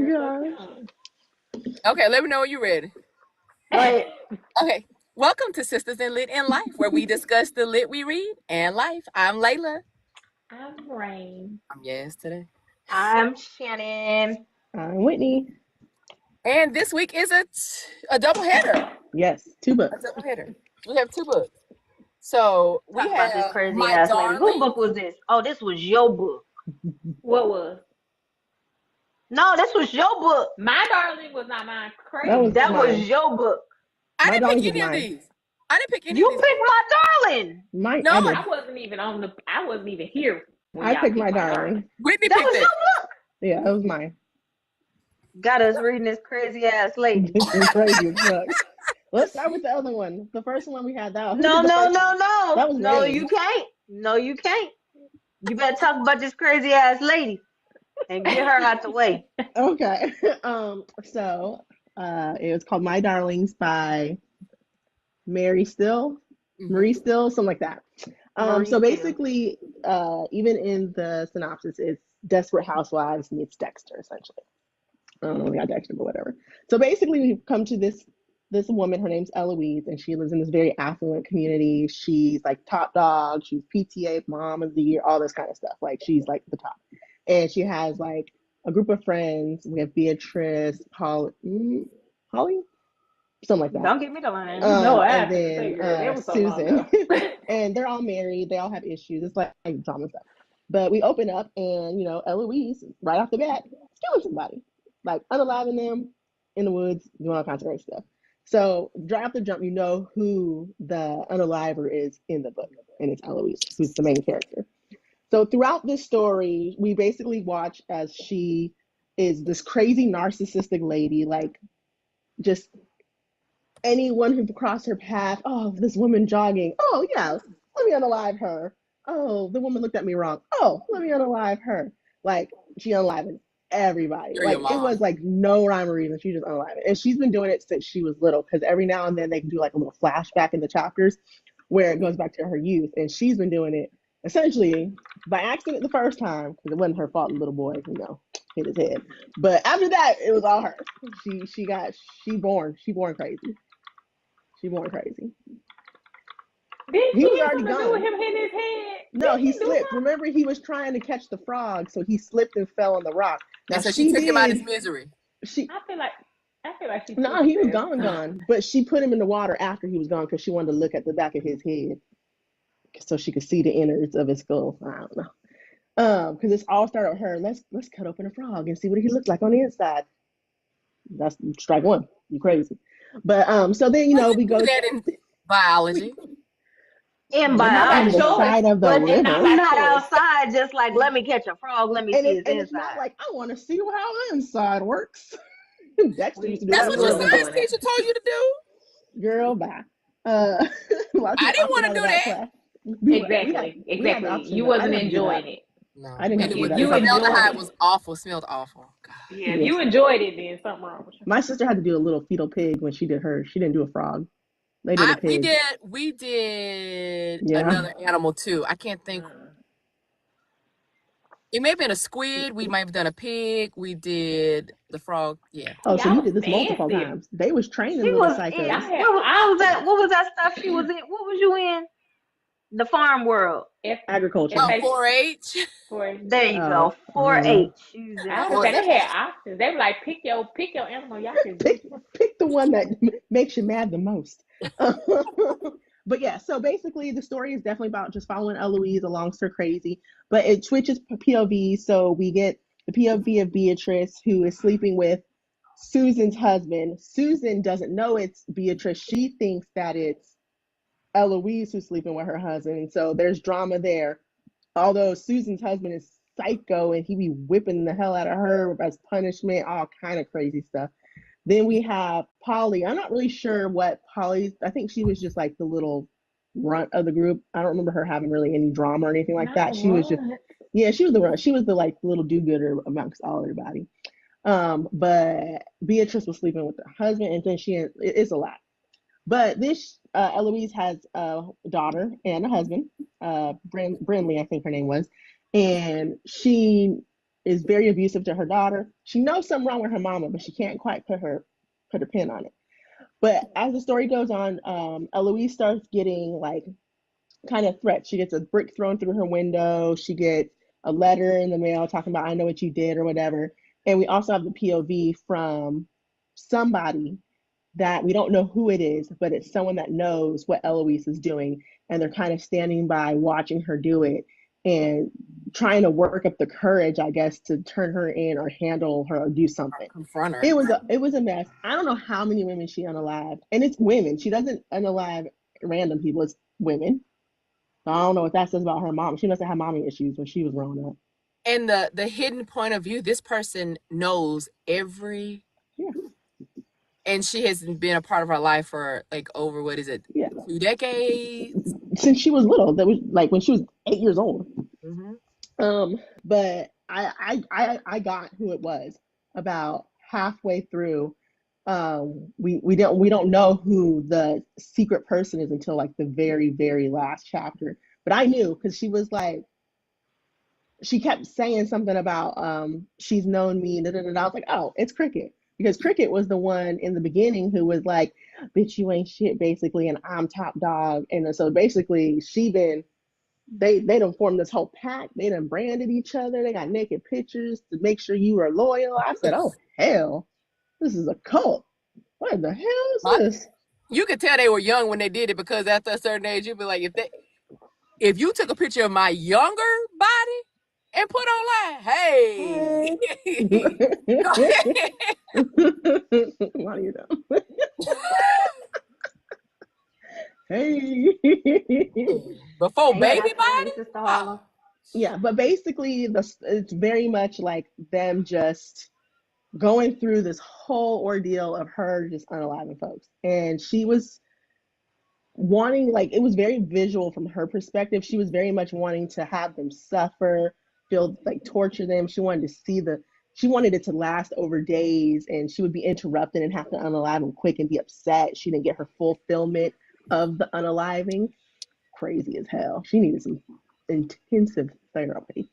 gosh. Okay, let me know when you're ready. Right. Okay, welcome to Sisters in Lit in Life, where we discuss the lit we read and life. I'm Layla. I'm Rayn. I'm Yes today. I'm Shannon. I'm Whitney. And this week is a double header. Yes, 2 A books. double header. We have 2 books. So we Talk about this have crazy My ass lady. Whose Darling. book was this? Oh, this was your book. What was? No, this was your book. My Darling was not mine. That was mine. your book. I My didn't Darling pick is any of mine. these. I didn't pick any You of these. picked My Darling. Mine. No, I did. I wasn't even here when I y'all picked picked My Darling. Whitney That picked was it. your book. Yeah, that was mine. Got us reading this crazy ass lady. This is crazy as fuck. Let's start with the other one. The first one we had that. No. That was No, Rayn. you can't. No, you can't. You better talk about this crazy ass lady and get her out the way. Okay. So it was called My Darlings by Marie Still, something like that. So basically, even in the synopsis, it's Desperate Housewives meets Dexter, essentially. I don't know if we got Dexter, but whatever. So basically, we've come to this woman. Her name's Eloise, and she lives in this very affluent community. She's like top dog. She's PTA Mom of the Year, all this kind of stuff. Like she's like the top, and she has like a group of friends. We have Beatrice, Holly, something like that. Don't get me the line. And then Susan, and they're all married. They all have issues. It's like drama stuff. But we open up, and Eloise, right off the bat, is killing somebody, like unaliving them in the woods, doing all kinds of great stuff. So right off the jump, you know who the unaliver is in the book, and it's Eloise, who's the main character. So throughout this story, we basically watch as she is this crazy narcissistic lady, like just anyone who crossed her path. Oh, this woman jogging. Oh yeah, let me unalive her. Oh, the woman looked at me wrong. Oh, let me unalive her. Like she unaliving everybody. You're like your mom. It was like no rhyme or reason. She just unaliving, and she's been doing it since she was little. Because every now and then they can do like a little flashback in the chapters where it goes back to her youth, and she's been doing it essentially by accident the first time because it wasn't her fault. The little boy, hit his head. But after that, it was all her. She born crazy. She born crazy. He was already gone. gone. With him hitting his head. No, he slipped. Remember, he was trying to catch the frog, so he slipped and fell on the rock. Now so she took him out of his misery. I feel like she. No, he was gone. But she put him in the water after he was gone because she wanted to look at the back of his head, so she could see the innards of his skull. I don't know. Because it's all started with her. Let's cut open a frog and see what he looks like on the inside. That's strike one. You crazy. But so then we go that in biology. In biology, but not outside. Just like let me catch a frog. Let me see his inside. It's not like I want to see how inside works. Dexter used to do That's what your science teacher told you to do. Girl, bye. I didn't want to do that. Exactly. You wasn't enjoying it. No, I didn't. Formaldehyde was awful. Smelled awful. God. Yeah, if you enjoyed it, then something wrong with you. My sister had to do a little fetal pig when she did hers. She didn't do a frog. They did a pig. We did another animal too. I can't think. It may have been a squid. We might have done a pig. We did the frog. Yeah. Oh, so you did this multiple times. They was training little psychos. What was that stuff she was in? What was you in? The farm world. Agriculture. Oh, 4-H. There you go. 4-H. They had options. They were like, pick your animal. Y'all can pick the one that makes you mad the most. But yeah, so basically the story is definitely about just following Eloise along her crazy, but it switches POV. So we get the POV of Beatrice, who is sleeping with Susan's husband. Susan doesn't know it's Beatrice. She thinks that it's Eloise who's sleeping with her husband. And so there's drama there. Although Susan's husband is psycho and he be whipping the hell out of her as punishment, all kind of crazy stuff. Then we have Polly. I'm not really sure what Polly's. I think she was just like the little runt of the group. I don't remember her having really any drama or anything like that. She was just, she was the runt. She was the like little do-gooder amongst all everybody. But Beatrice was sleeping with her husband, and then it's a lot. But this Eloise has a daughter and a husband, Brinley, I think her name was, and she is very abusive to her daughter. She knows something wrong with her mama, but she can't quite put a pin on it. But as the story goes on, Eloise starts getting like kind of threats. She gets a brick thrown through her window. She gets a letter in the mail talking about, I know what you did or whatever. And we also have the POV from somebody that we don't know who it is, but it's someone that knows what Eloise is doing. And they're kind of standing by watching her do it and trying to work up the courage, I guess, to turn her in or handle her or do something. Confront her. It was a mess. I don't know how many women she unalived. And it's women. She doesn't unalive random people, it's women. So I don't know what that says about her mom. She must have had mommy issues when she was growing up. And the hidden point of view, this person knows every and she has been a part of our life for like over, what is it? Yeah. 2 decades? Since she was little. That was like when she was 8 years old. Mm-hmm. But I got who it was about halfway through. We don't know who the secret person is until like the very, very last chapter. But I knew because she was like, she kept saying something about she's known me. Da, da, da, da. I was like, oh, it's Cricket. Because Cricket was the one in the beginning who was like, bitch, you ain't shit, basically, and I'm top dog. And so basically they done formed this whole pack. They done branded each other. They got naked pictures to make sure you are loyal. I said, oh hell, this is a cult. What the hell is this? You could tell they were young when they did it, because after a certain age, you'd be like, if you took a picture of my younger body and put online, hey. Go ahead. What are you doing? Hey. Before baby body? Oh. Yeah, but basically it's very much like them just going through this whole ordeal of her just unaliving folks. And she was wanting, like, it was very visual from her perspective. She was very much wanting to have them suffer, feel like torture them. She wanted to see she wanted it to last over days, and she would be interrupted and have to unalive them quick and be upset. She didn't get her fulfillment of the unaliving. Crazy as hell. She needed some intensive therapy.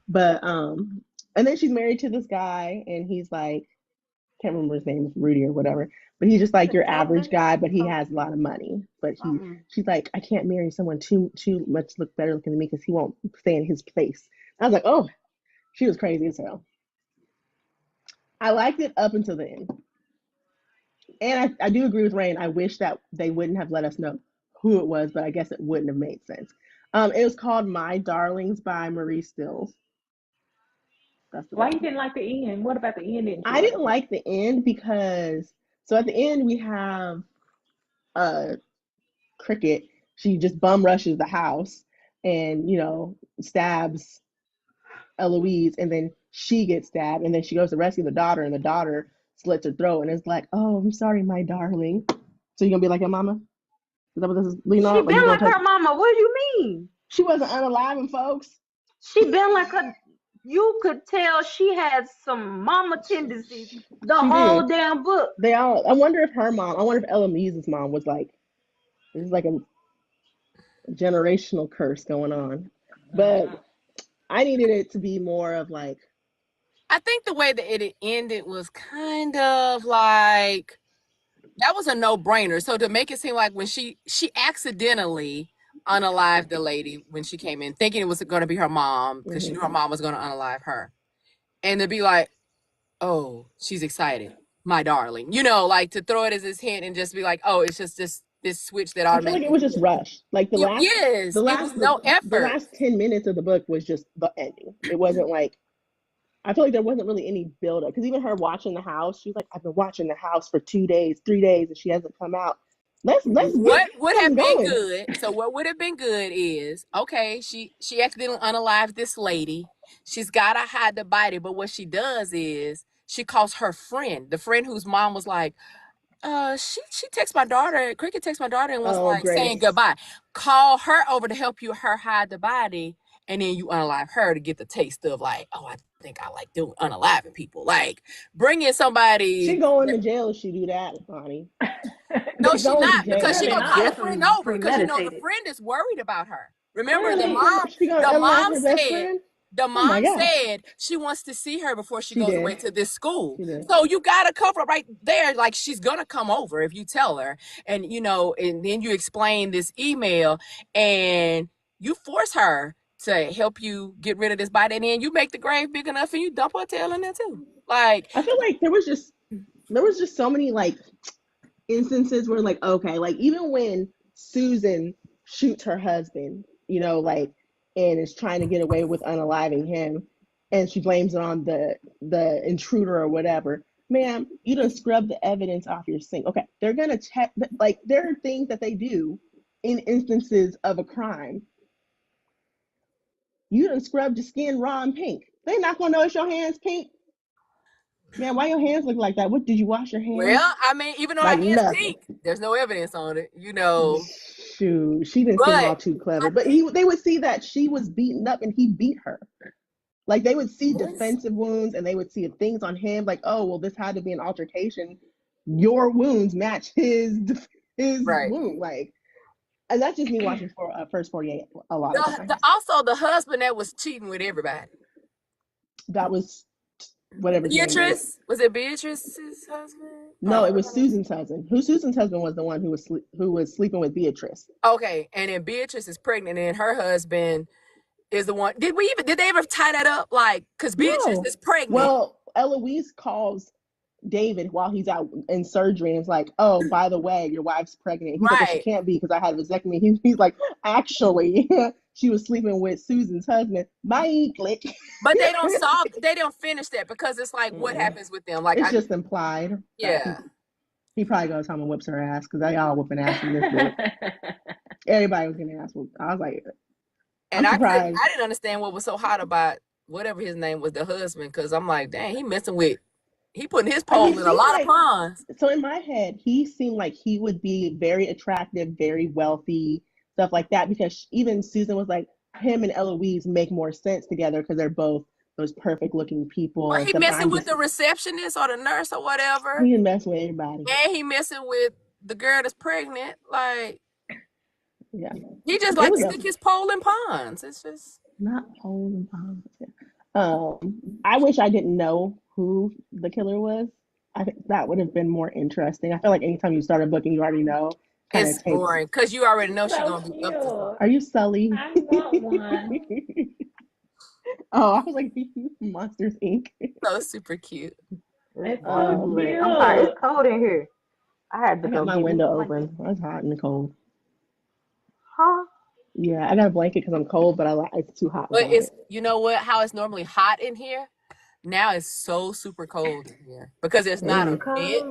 But and then she's married to this guy, and he's like, can't remember his name, Rudy or whatever, but he's just like your average guy, but he has a lot of money. But she's like, I can't marry someone too much look better looking than me because he won't stay in his place. I was like, oh, she was crazy as hell. I liked it up until the end. And I do agree with Rayn. I wish that they wouldn't have let us know who it was, but I guess it wouldn't have made sense. It was called My Darlings by Marie Stills. Why you didn't like the end? What about the end? I didn't like the end because, so at the end we have Cricket. She just bum rushes the house and, stabs Eloise, and then she gets stabbed, and then she goes to rescue the daughter, and the daughter slits her throat, and it's like, oh, I'm sorry, my darling. So you're gonna be like your mama? Is that what this is leaning on? She been like her mama. What do you mean? She wasn't unaliving folks. She been like her. You could tell she had some mama tendencies the whole damn book. I wonder if her mom, I wonder if Eloise's mom was like, this is like a generational curse going on. But I needed it to be more of like, I think the way that it ended was kind of like, that was a no-brainer. So to make it seem like when she accidentally unalived the lady when she came in, thinking it was going to be her mom, because she knew her mom was going to unalive her. And to be like, oh, she's excited, my darling. Like to throw it as his hint and just be like, oh, it's just this switch that automatically. I feel like it was just rushed. Like it was no effort. The last 10 minutes of the book was just the ending. It wasn't like, I feel like there wasn't really any build up, because even her watching the house, she's like, I've been watching the house for 2 days, 3 days, and she hasn't come out. What would have been good? So what would have been good is, okay, she accidentally unalived this lady. She's got to hide the body, but what she does is she calls her friend, the friend whose mom was like, she texts my daughter, Cricket texts my daughter and was like Grace, saying goodbye. Call her over to help her hide the body, and then you unalive her to get the taste of like, oh, I think I like doing unaliving people. Like, bring in somebody. She going to jail if she do that, Bonnie. No, she's not, because she's gonna call her friend over, because the friend is worried about her. Remember, the mom said, The Oh my mom God. said she wants to see her before she goes away did. to this school. She did. So you got to cover right there. Like, she's going to come over if you tell her. And, and then you explain this email and you force her to help you get rid of this body. And then you make the grave big enough and you dump her tail in there too. Like, I feel like there was just so many like instances where like, okay, like even when Susan shoots her husband, like, and is trying to get away with unaliving him, and she blames it on the intruder or whatever. Ma'am, you done scrub the evidence off your sink. Okay, they're gonna check. Like, there are things that they do in instances of a crime. You done scrubbed your skin raw and pink. They're not gonna know it's your hands pink. Man, why your hands look like that? What, did you wash your hands? well, I mean, even though our Like hands nothing. pink, there's no evidence on it, Shoot, she didn't seem all But too clever. But they would see that she was beaten up and he beat her. Like, they would see defensive wounds and they would see things on him. Like, oh, well, this had to be an altercation. Your wounds match his right. wound. Like, and that's just me watching for First 48 a lot of times. Also, the husband that was cheating with everybody. That was whatever his name was. Beatrice? Was it Beatrice's husband? No, it was Susan's husband. Susan's husband was the one who was sleeping with Beatrice. Okay, and then Beatrice is pregnant, and her husband is the one. Did they ever tie that up? Like, because Beatrice is pregnant. Well, Eloise calls David while he's out in surgery and it's like, oh, by the way, your wife's pregnant. He's like, well, she can't be because I had a vasectomy. He's like, actually, she was sleeping with Susan's husband. Bye, click. But they don't finish that because it's like, what happens with them? Like, it's just implied. Yeah. He probably goes home and whips her ass because they all whooping ass in this book. Everybody was getting ass whooped. I was like, and I didn't understand what was so hot about whatever his name was, the husband, because I'm like, dang, he putting his pole in a lot of ponds. So in my head, he seemed like he would be very attractive, very wealthy, stuff like that, because even Susan was like, him and Eloise make more sense together because they're both those perfect looking people. Well, he messing with the receptionist or the nurse or whatever. He messing with everybody. And he messing with the girl that's pregnant. Like, yeah. He just like to stick his pole in ponds. It's just not pole in ponds. I wish I didn't know who the killer was. I think that would have been more interesting. I feel like anytime you start a book and you already know, it's boring because you already know she's gonna be up to something. Are you Sully? I want one. Oh, I was like, Monsters Inc. So super cute. It's I'm sorry, it's cold in here. I got my window open. It's hot in the cold. Huh? Yeah, I got a blanket because I'm cold, but it's too hot. But it's you know what? How it's normally hot in here, now it's so super cold in here because it's not a bit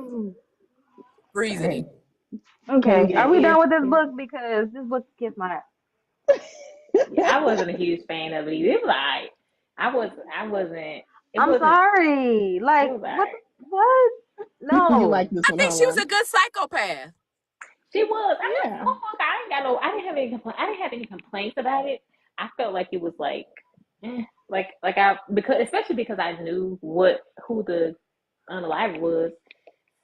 freezing. Okay, are we done with this book? Because this book gets my. Yeah, I wasn't a huge fan of it either. It was like I wasn't. I'm sorry. Like what? No. You like this one? I think she was a good psychopath. She was. I didn't have any complaints about it. I felt like it was especially because I knew who the unalive was.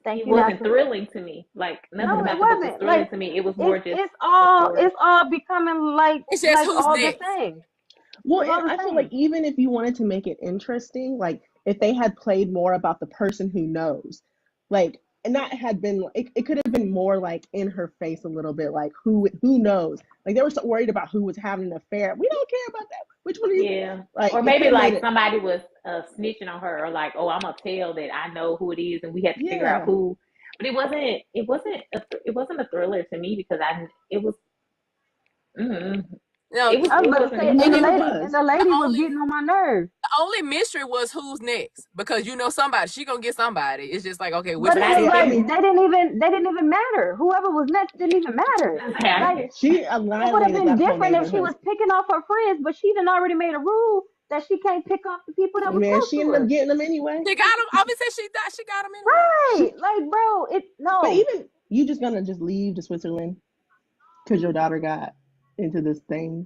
It wasn't thrilling to me. Like nothing about the book was thrilling to me. It was more just it's all becoming like it's just like who's all next. the same. Well, I feel like even if you wanted to make it interesting, like if they had played more about the person who knows, like, and that had been, it could have been more like in her face a little bit, like who knows? Like they were so worried about who was having an affair. We don't care about that. Which one are you? Yeah. Like, or maybe like somebody was snitching on her, or like, oh, I'm gonna tell that I know who it is, and we have to figure out who. But it wasn't a thriller to me because it was. No, and the lady was getting on my nerves. The only mystery was who's next, because somebody, she gonna get somebody. It's just like, okay, but they didn't even matter. Whoever was next didn't even matter. Like, it would have been different if she was picking off her friends, but she done already made a rule that she can't pick off the people that were close she to ended her. up getting them anyway. She got them. Obviously, she got them anyway. Right, like, bro, no. But even you just gonna leave to Switzerland because your daughter got into this thing.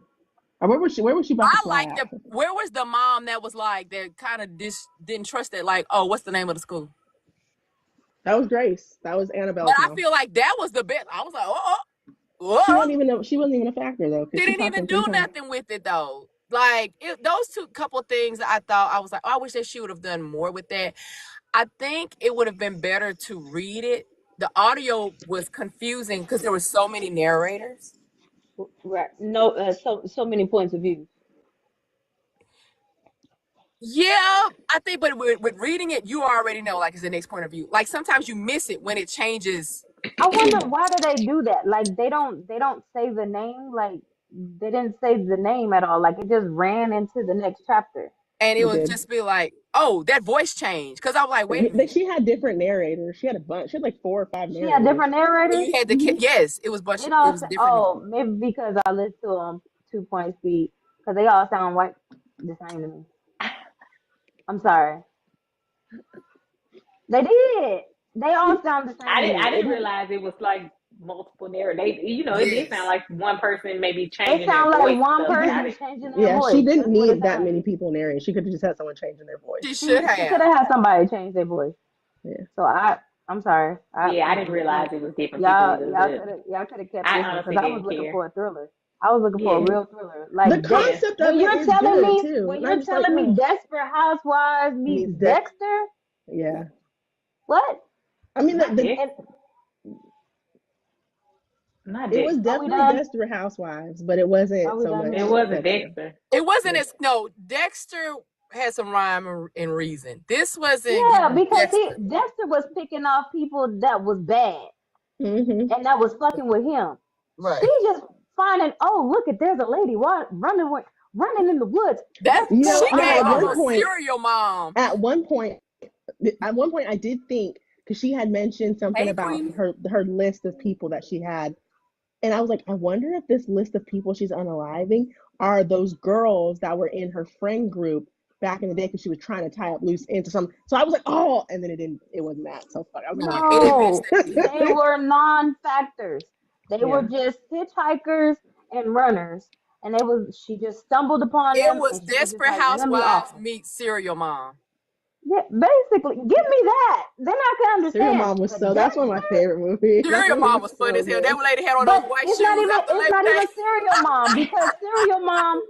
Or where was she about to fly out? Where was the mom that was like, that kind of didn't trust it? Like, oh, what's the name of the school? That was Grace. That was Annabelle. But I feel like that was the bit. I was like, She wasn't even a factor though. She didn't even do nothing with it though. Like those two couple of things I thought, I was like, oh, I wish that she would have done more with that. I think it would have been better to read it. The audio was confusing because there were so many narrators. Right. No, so many points of view. Yeah, I think, but with reading it, you already know, like, it's the next point of view. Like, sometimes you miss it when it changes. I wonder why do they do that? Like they don't say the name. Like they didn't say the name at all. Like it just ran into the next chapter. And it would just be like, oh, that voice changed. Because I was like, wait a minute. She had different narrators. She had a bunch. She had like 4 or 5 narrators. She had different narrators? And you had the yes, it was bunch. It was different. Oh, maybe because I listened to them 2 point speed. Because they all sound like the same to me. I'm sorry. They did. They all sound the same. I didn't realize it was like multiple narrators. You know, it did sound like one person maybe changing their voice. It sound like one person changing their voice. She didn't need that many people narrating. She could have just had someone changing their voice. She should have. She could have had somebody change their voice. Yeah. So I'm sorry. I didn't realize it was different y'all people. Y'all could have kept listening because I was looking for a thriller. I was looking for a real thriller. Like the concept of it is good too. When you're telling me Desperate Housewives meets Dexter. Yeah. What? I mean, it was definitely Desperate Housewives, but it wasn't so much. It wasn't Dexter. It wasn't as Dexter had some rhyme and reason. This wasn't. Yeah, because Dexter was picking off people that was bad, and that was fucking with him. Right. She just finding, oh look, there's a lady running in the woods. She gave her a serial mom. At one point, I did think, because she had mentioned something about her list of people that she had, and I was like, I wonder if this list of people she's unaliving are those girls that were in her friend group back in the day, because she was trying to tie up loose ends or something. So I was like, oh, and then it wasn't that. So fuck, I was no, they were non-factors. They were just hitchhikers and runners, and she just stumbled upon them. It was Desperate Housewives meets serial mom. Yeah, basically, give me that. Then I can understand. Serial Mom was that's one of my favorite movies. Serial Mom was funny as hell. That lady had on those white shoes. It's not even Serial Mom, because Serial Mom,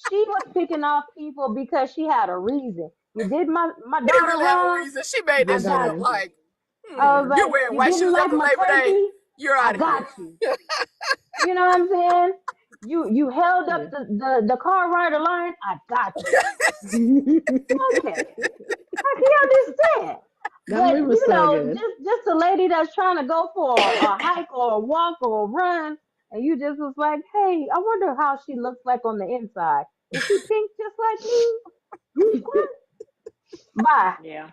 she was picking off people because she had a reason. You did my daughter wrong. She made this shit up like, you're wearing white shoes after Labor Day. You're out of here. I got you. You know what I'm saying? You held up the car rider line. I got you. Okay. I can understand. But you know, just a lady that's trying to go for a hike or a walk or a run, and you just was like, hey, I wonder how she looks like on the inside. Is she pink just like me? Bye. Yeah.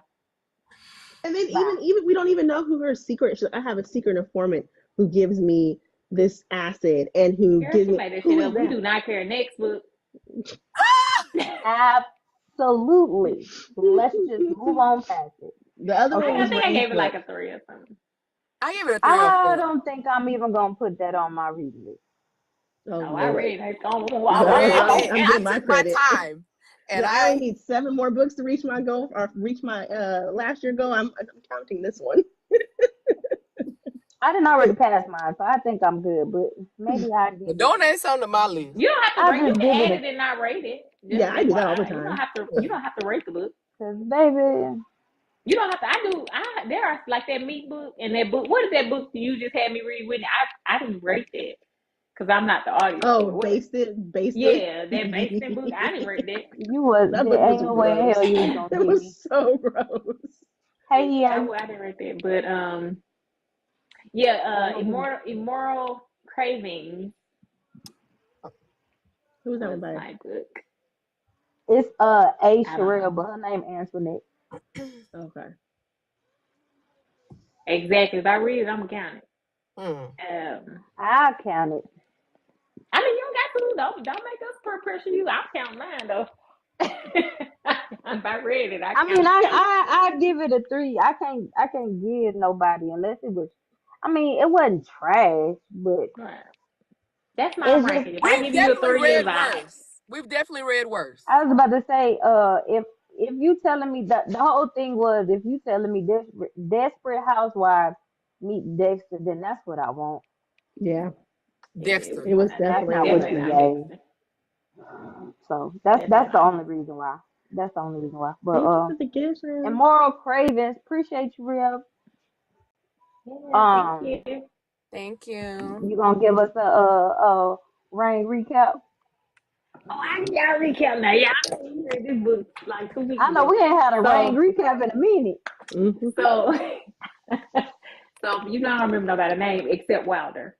And then even we don't even know who her secret. I have a secret informant who gives me this acid and who gives me. We do not care. Next book. Absolutely. Let's just move on past it. The other one, I think I gave it like a 3 or something. I gave it a 3 I don't think I'm even gonna put that on my read list. I read it. I'm getting my credit. Time. And I only need 7 more books to reach my goal, or reach my last year goal. I'm counting this one. I didn't already pass mine, so I think I'm good. But maybe I did. Don't add something to my list. You don't have to rate it. You can add it and not rate it. Yeah, I do that all the time. You don't have to rate the book. Cause baby, you don't have to. There are like that meat book and that book. What is that book you just had me read, Whitney? I didn't rate that because I'm not the audience. Oh, based. Yeah, that based book. I didn't rate that. You was that book was no way in hell you was gonna. It was so gross. Hey, yeah, I didn't rate that, but yeah, Immoral Cravings. Who's that one by? My book. It's A. Sherrell, but her name Antoinette. Okay. Exactly. If I read it, I'm gonna count it. I'll count it. I mean, you don't got to. Don't make us peer pressure you. I'll count mine though. If I read it, I give it a 3. I can't give nobody unless it was. I mean, it wasn't trash, but that's my ranking. If I give you a 3, we've definitely read worse. I was about to say, if you telling me that the whole thing was, if you telling me Desperate Housewives meet Dexter, then that's what I want. Yeah, Dexter. It was definitely not what you gave. So that's the only reason why. That's the only reason why. But Thank you for the gifts, man. Immoral Cravings, appreciate you, Real. Yeah, thank you. Thank you. You gonna give us a Rayn recap? Oh, y'all recap now. Y'all read this book like 2 weeks I know ago. we ain't had a Rayn recap in a minute. Mm-hmm. So, so you know, I don't remember nobody's name except Wilder.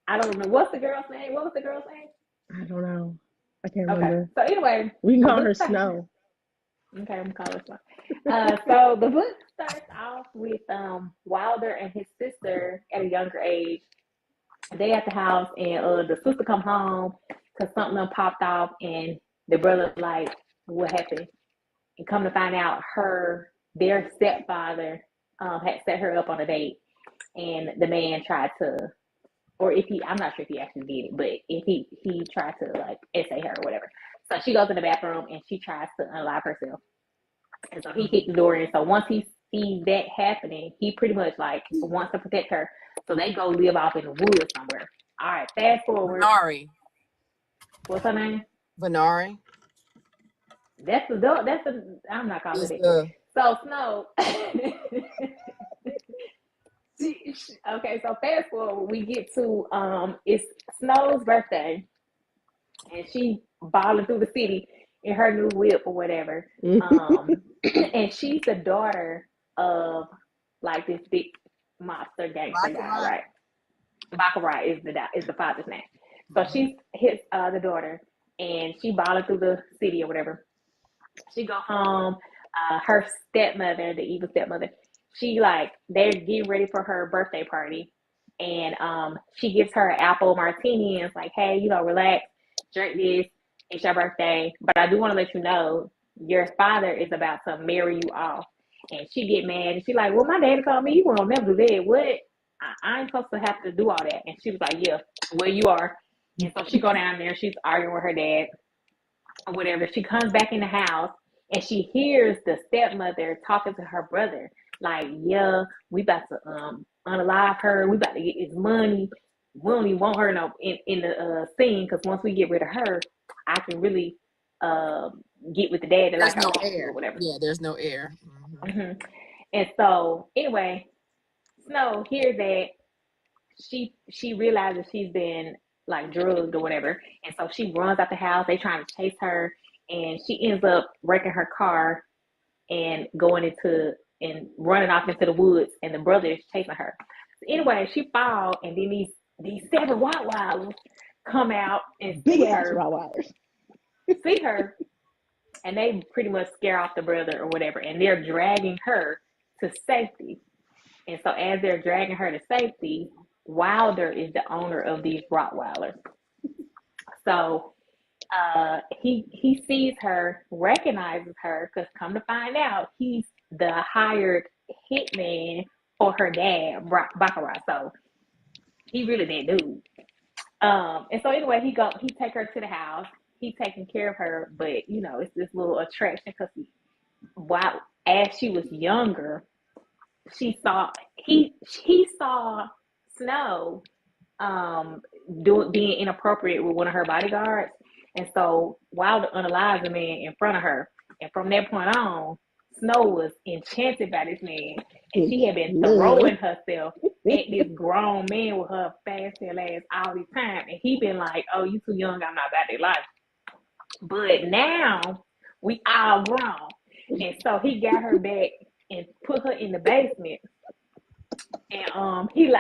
I don't remember. What's the girl's name? What was the girl's name? I don't know. I can't Okay. remember. So anyway, We can call her Snow. Okay, I'm calling her Snow. So the book starts off with Wilder and his sister at a younger age. They at the house, and the sister come home because something done popped off, and the brother like, what happened? And come to find out, their stepfather had set her up on a date, and the man tried to, or if he, I'm not sure if he actually did it, but if he tried to like essay her or whatever. So she goes in the bathroom and she tries to unalive herself, and so he kicked the door in. So once he sees that happening, he pretty much like wants to protect her. So they go live off in the woods somewhere. All right, fast forward. Venari. What's her name? Venari. That's the. I'm not calling it. So Snow. Okay, so fast forward, we get to it's Snow's birthday, and she balling through the city in her new whip or whatever. And she's the daughter of like this big monster gangster guy, right? Baccarat is the father's name. So she's the daughter, and she balling through the city or whatever. She go home. Her stepmother, the evil stepmother, she like they're getting ready for her birthday party, and she gives her an apple martini and it's like, hey, relax, drink this. It's your birthday, but I do want to let you know your father is about to marry you off. And she get mad and she like, well, my daddy called me. You won't never do that. What? I ain't supposed to have to do all that. And she was like, yeah, well, you are. And so she go down there. She's arguing with her dad or whatever. She comes back in the house and she hears the stepmother talking to her brother, like, yeah, we about to unalive her. We about to get his money. We don't even want her in the scene, because once we get rid of her, I can really get with the dad like I want to or whatever. Yeah, there's no air. Mm-hmm. And so anyway, Snow hears that. She realizes she's been like drugged or whatever, and so she runs out the house. They trying to chase her, and she ends up wrecking her car and running off into the woods, and the brother is chasing her. So anyway, she falls, and then these 7 Rottweilers come out and big ass Rottweilers see her, and they pretty much scare off the brother or whatever, and they're dragging her to safety. And so as they're dragging her to safety, Wilder is the owner of these Rottweilers. So he sees her, recognizes her, because come to find out, he's the hired hitman for her dad, Baccarat. So he really that dude. And so anyway, he take her to the house. He's taking care of her, but it's this little attraction because as she was younger, he saw Snow being inappropriate with one of her bodyguards, and so Wilder unalived the man in front of her, and from that point on, Snow was enchanted by this man, and she had been throwing herself at this grown man with her fast tail ass all this time, and he been like, oh, you too young, I'm not about that life. But now we all grown, and so he got her back and put her in the basement. And he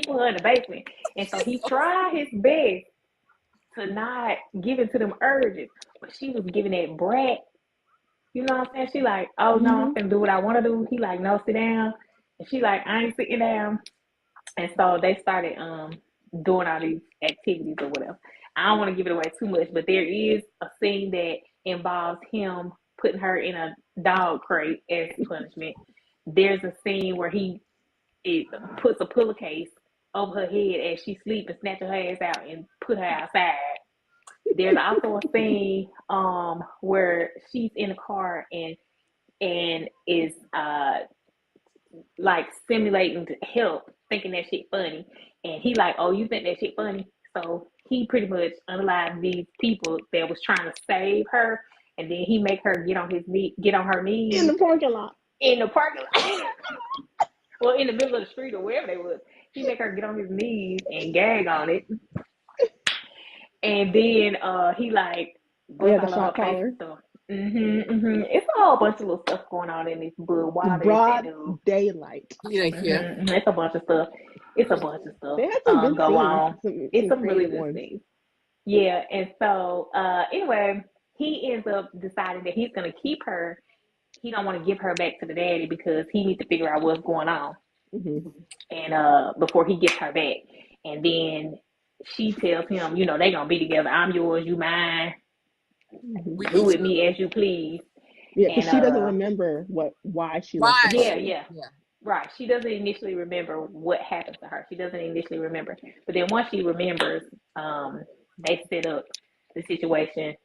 put her in the basement. And so he tried his best to not give in to them urges. But she was giving that brat. You know what I'm saying? She like, oh no, I'm gonna do what I wanna do. He like, no, sit down. And she like, I ain't sitting down. And so they started doing all these activities or whatever. I don't want to give it away too much, but there is a scene that involves him putting her in a dog crate as punishment. There's a scene where it puts a pillowcase over her head as she sleeps and snatches her ass out and put her outside. There's also a scene where she's in the car and is like simulating to help, thinking that shit funny, and he like, oh, you think that shit funny? So he pretty much unalived these people that was trying to save her, and then he make her get on her knees in the parking lot. Well, in the middle of the street or wherever they was. He make her get on his knees and gag on it. And then he like the shot collar. It's a whole bunch of little stuff going on in this book. Broad daylight. It's a bunch of stuff. They had some good go scenes. on. It's some really good ones. scenes. Yeah, and so anyway, he ends up deciding that he's gonna keep her. He don't want to give her back to the daddy because he needs to figure out what's going on. And before he gets her back. And then she tells him, you know, they gonna be together. I'm yours, you mine. Do with me as you please. Yeah, because she doesn't remember why she left. Yeah. Right. She doesn't initially remember what happened to her. She doesn't initially remember. But then once she remembers, they set up the situation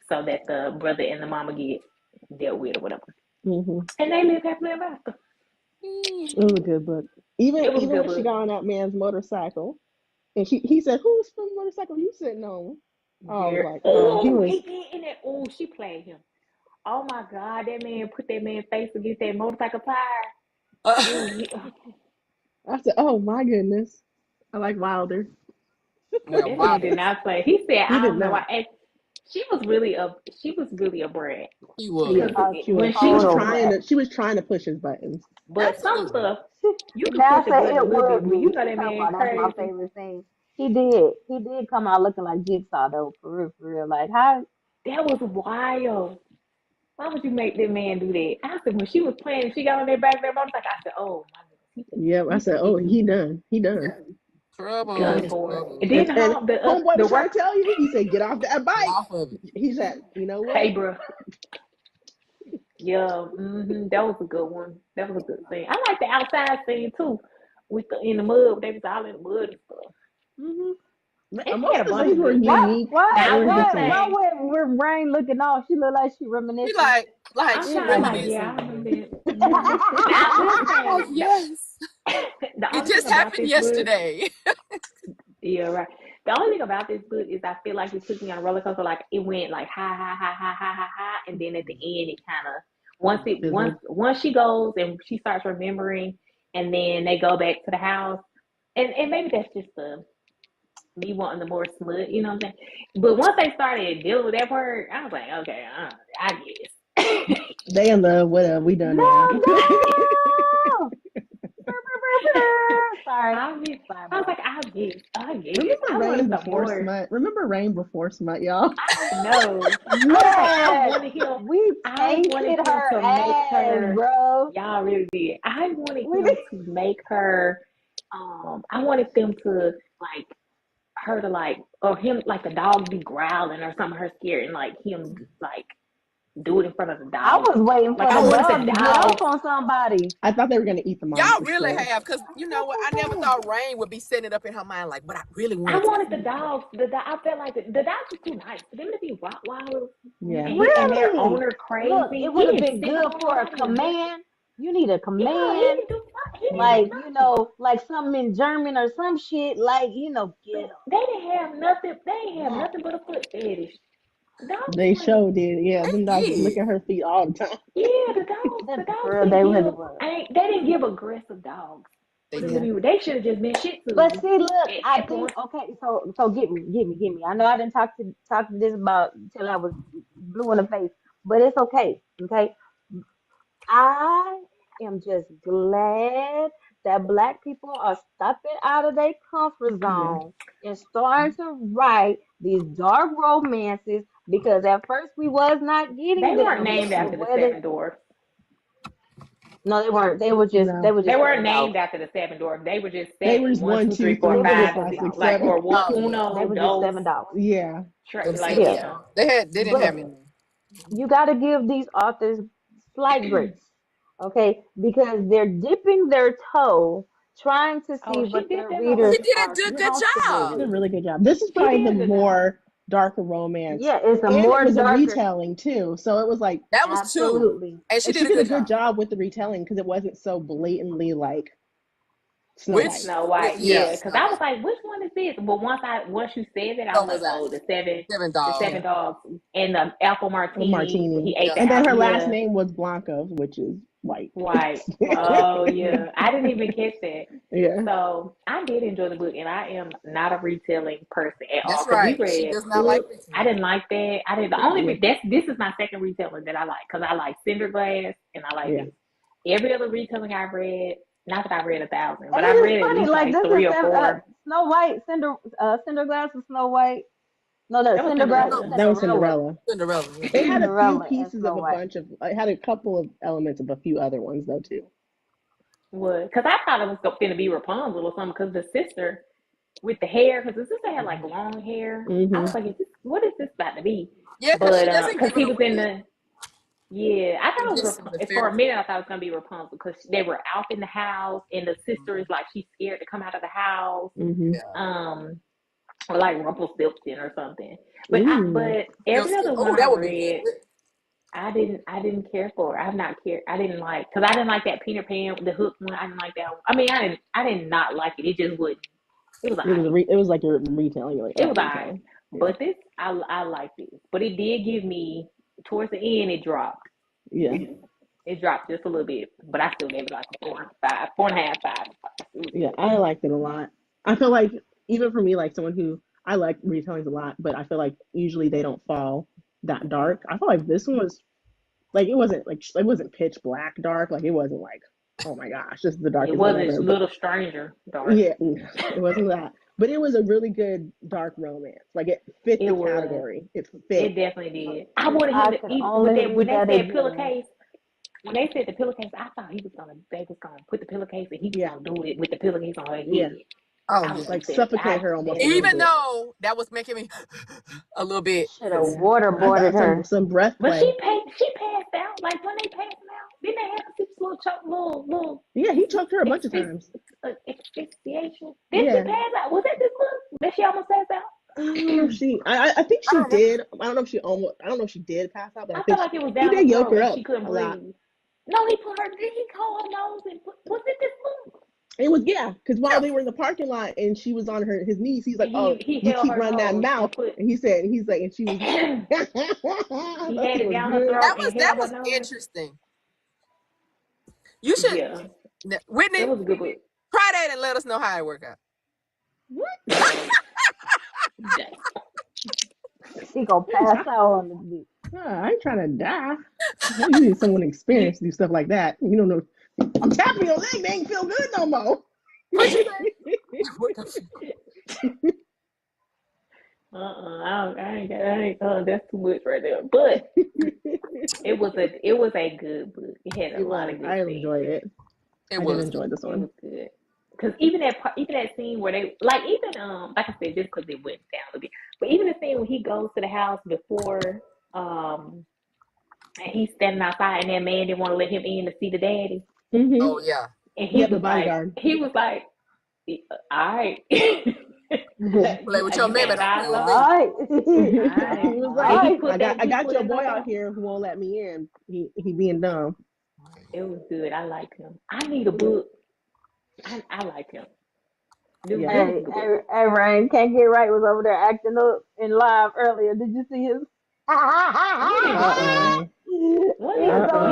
so that the brother and the mama get dealt with or whatever. And they live happily ever after. It was a good book. Even when she got on that man's motorcycle, and he said, "Whose motorcycle you sitting on?" Oh, he did in that. Oh, she played him. Oh my God, that man put that man's face against that motorcycle tire. I said, "Oh my goodness." I like Wilder. That man did not play. He said, "I don't know why." She was really a brat. She was. When she was trying to push his buttons. But some stuff you can push a button a little bit. You know that man crazy. That's my favorite thing. He did come out looking like Jigsaw though, for real. Like how that was wild. Why would you make that man do that? I said when she was playing, she got on that back of that motorcycle. I said, "Oh my goodness." Yeah, I said, "Oh, he done. Trouble. And then homeboy was trying to tell you. He said, "Get off that bike." Off of it. He said, "You know what? Hey, bro." Yeah, that was a good one. That was a good scene. I like the outside scene too, in the mud. They was all in the mud and stuff. Most of the scenes were unique. Why when Rayn looking off, she look like she reminiscing. She like she reminiscing. Yeah, I remember it. Yes. It just happened yesterday. Yeah, right. The only thing about this book is I feel like it took me on a roller coaster. Like it went like high, and then at the end it kind of once she goes and she starts remembering, and then they go back to the house, and maybe that's just me wanting the more smut, you know what I'm saying? But once they started dealing with that part, I was like, okay, I guess. They in love. What have we done now? Sorry. I was like, I guess. Remember Rayn before smut, y'all? I know. We painted her ass, bro. Y'all really did. I wanted him to make her. I wanted them to like her to like, or him like the dog be growling or something, her scared, and like him like do it in front of the dog. I was waiting for the dog to get off on somebody. I thought they were gonna eat the monster. Y'all really have, because you know what? I never thought Rayn would be setting it up in her mind like, but I really wanted the dogs. I felt like the dogs were too nice for them to be Rottweilers. Yeah, really? And their owner crazy. Look, it would have been good for a command. You need a command, like like something in German or some shit. Like get them. They didn't have nothing. They didn't have nothing but a foot fetish. They sure did. Yeah, them dogs was licking her feet all the time. Yeah, the dogs. They really were. They didn't give aggressive dogs. They should have just been shit to. But see, look, I think So get me. I know I didn't talk to this about till I was blue in the face, but it's okay. Okay, I am just glad that Black people are stepping out of their comfort zone and starting to write these dark romances, because at first we was not getting them. They weren't named after the Seven Dwarfs. No, they weren't. They weren't named after the Seven Dwarfs. They were just they were 1, 2, 3, 4, 5, 6, 7. Or Uno. They were just $7. Yeah. They didn't have any. You got to give these authors slight grace. Okay, because they're dipping their toe trying to see what their readers. She did a good job. She did a really good job. This is probably the more darker romance. Yeah, it's a more darker retelling too. So it was like that was absolutely. And she did a good job with the retelling because it wasn't so blatantly like Snow White, yeah. Because I was like, which one is this? But once you said that, I was like, oh, the seven dogs, and the apple martini. He ate and then her last name was Blanca, which is white. Oh yeah, I didn't even catch that. Yeah. So I did enjoy the book, and I am not a retelling person at all. That's right. She does not like retelling. I didn't like that. I didn't. The only this is my second retelling that I like, because I like Cinderglass and I like this. Every other retelling I've read, not that I read 1,000, but I read at least like 3 or 4. Snow White, Cinderglass and Snow White. No, that was Cinderella. It had a few pieces of a bunch of. It had a couple of elements of a few other ones though too. What? Because I thought it was going to be Rapunzel or something. Because the sister with the hair, because the sister had like long hair. I was like, what is this about to be? Yeah, because he was in the. Yeah, I thought it was for a minute. I thought it was gonna be Rapunzel because they were out in the house, and the sister is like she's scared to come out of the house. Or like Rumpelstiltskin or something. But every other one I read, I didn't care for. I didn't like, because I didn't like that Peter Pan, the hook one. I didn't like that one. I mean, I did not like it. It just wouldn't. It was like your retailing. It was alright. But this, I like this. But it did give me, towards the end, it dropped. Yeah. It dropped just a little bit, but I still gave it like a 4.5, 5. Yeah, I liked it a lot. I feel like, even for me, like someone who, I like retellings a lot, but I feel like usually they don't fall that dark. I feel like this one was, like, it wasn't pitch black dark. Like, it wasn't like, oh my gosh, this is the darkest. It wasn't a Little Stranger dark. Yeah, it wasn't that. But it was a really good dark romance. Like, it fit the category. It fit. It definitely did. I wanted him to eat, when they said pillowcase, when they said the pillowcase, I thought they was gonna put the pillowcase and he was gonna do it with the pillowcase on her head. Yeah. I was like suffocate her almost. Even though that was making me a little bit. Should have waterboarded her. Some breath play. But she passed out. Like when they passed out, didn't they have this little? Yeah, he choked her a bunch of times. Asphyxiation. Did she pass out? Was that this book that she almost passed out? I think she did. I don't know if she did pass out, but I felt like it was down. He did yoke her up. She couldn't breathe. No, he put her. Did he call her nose and was it this book? It was, because while they were in the parking lot and she was on his knees, he's like, you keep running that mouth. And he's like, and she was. He had it down her throat. That was interesting. You should, Whitney. It was a good book. Try that and let us know how it worked out. What? She gonna pass out on the beach. I ain't trying to die. You need someone experienced to do stuff like that. You don't know. I'm tapping your leg. They ain't feel good no more. What you think? I ain't. That's too much right there. But it was a good book. It had a lot of good. I enjoyed it. I enjoyed this one. It was good. Because even that scene where they like I said, just because it went down a bit, but even the scene when he goes to the house before and he's standing outside and that man didn't want to let him in to see the daddy. Mm-hmm. Oh yeah, and he was the bodyguard. He was like, all right. Play with your man. All right. He was like, I got your boy out here who won't let me in. He being dumb. It was good. I like him. I need a book. I like him. Hey, Rayn, Can't Get Right was over there acting up in live earlier. Did you see his? He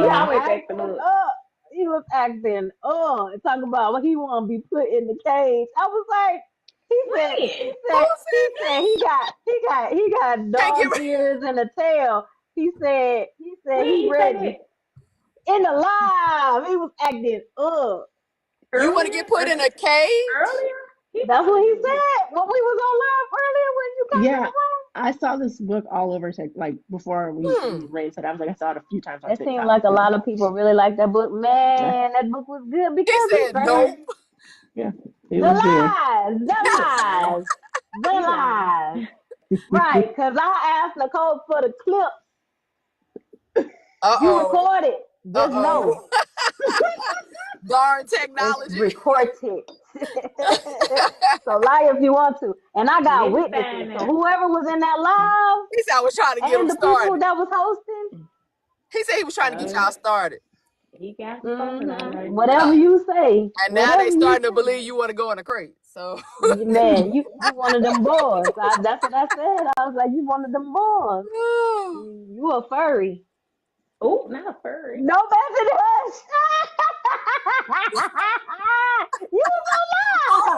always acting up. He was acting and talking about what he want to be put in the cage. I was like, he said he got dog ears and a tail. He said he's ready. In the live, he was acting up. You want to get put in a cage? Earlier? That's what he said when we was on live earlier when you came in the room. I saw this book all over, like, before we raised it. I was like, I saw it a few times. It seemed like a lot of people really liked that book. Man, that book was good because he said no. Yeah. The lies. Right, because I asked Nicole for the clips. You recorded. Just know. Darn technology. It's recorded. So lie if you want to. And I got witnesses. So whoever was in that live. He said I was trying to get him started. And the people that was hosting. He said he was trying to get y'all started. He got started already. Whatever you say. And now Whatever they you starting to say. believe you want to go in a crate. So Man, you one of them boys. That's what I said. I was like, you one of them boys. You a furry. Oh, not a furry. No, Bethany Hush. You was on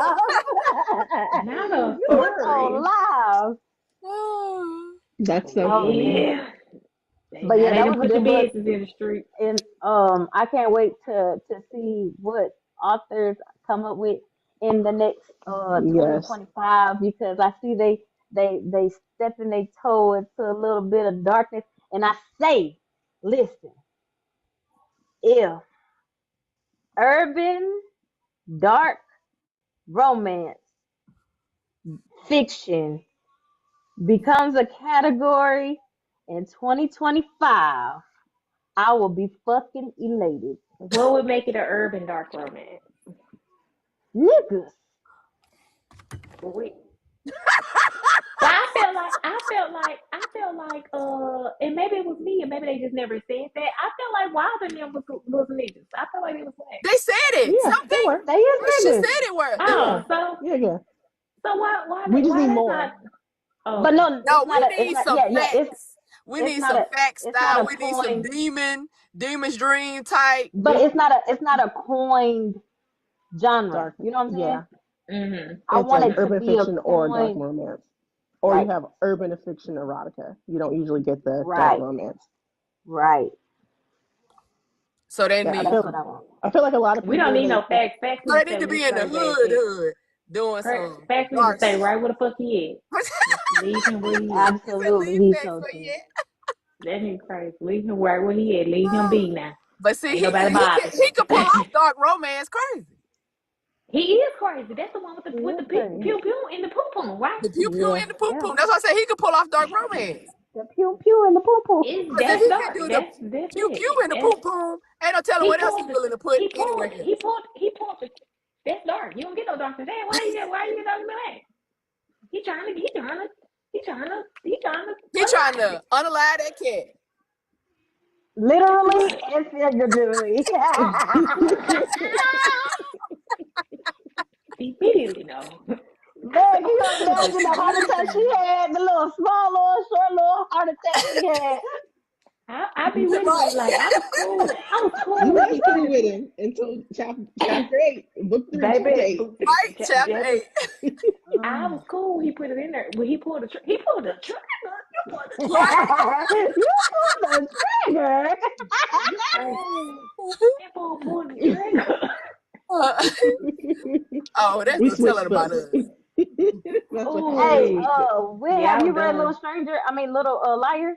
live. Not a You was furry. on live. That's so funny. Yeah. But yeah, they that done was a put your good book. business in the street. And I can't wait to see what authors come up with in the next Yes. 2025, because I see they stepping their toe into a little bit of darkness. And I say, listen, if urban dark romance fiction becomes a category in 2025, I will be fucking elated. What would make it an urban dark romance? Niggas. Wait. Well, and maybe it was me, and maybe they just never said that. I felt like Wild and them was niggas. I felt like they was black. they said it. Yeah, they were. They is She niggas. said it were. Oh, yeah. So why We just why need that's more. not? Oh, But no, We need some facts. We need some fact style. We need some demon's dream type. But it's not a coined genre. Dark. You know what I'm saying? Yeah. Mm-hmm. I want like it to urban be fiction a or dark coined. romance. Or Right. you have urban fiction erotica. You don't usually get the Right. dark romance. Right. So they Yeah, need. That's what I want. I feel like a lot of people. We don't need no facts. Facts They need to be in the hood doing some. Facts need to stay right where the fuck he is. Leave him where he is. Absolutely, he's so true. That nigga crazy. Leave him right where he at. Leave him be now. But see, Ain't nobody bothered. he could pull off dark romance crazy. He is crazy. That's the one with the pew pew in the poo poo, right? The pew pew in the poo poo. That's why I say he could pull off dark romance. The pew pew in the poo poo. That's dark. That's pew pew in the poo poo. Ain't no telling what else he's willing to put anywhere. He pulled the. That's dark. You don't get no dark today. Why you talking about that? He trying to unalive that cat. Literally and figuratively. Immediately, no. Man, you don't imagine the heart attack she had, the little small little short little heart attack she had. I be with him like I was cool. You was cool with him until chapter 8, book 3, baby. Right, chapter 8. I was cool. He put it in there. Well, he pulled the trigger. You pulled the trigger. Pulled the trigger. Oh, that's what's telling about us. Hey, have you read Little Liar?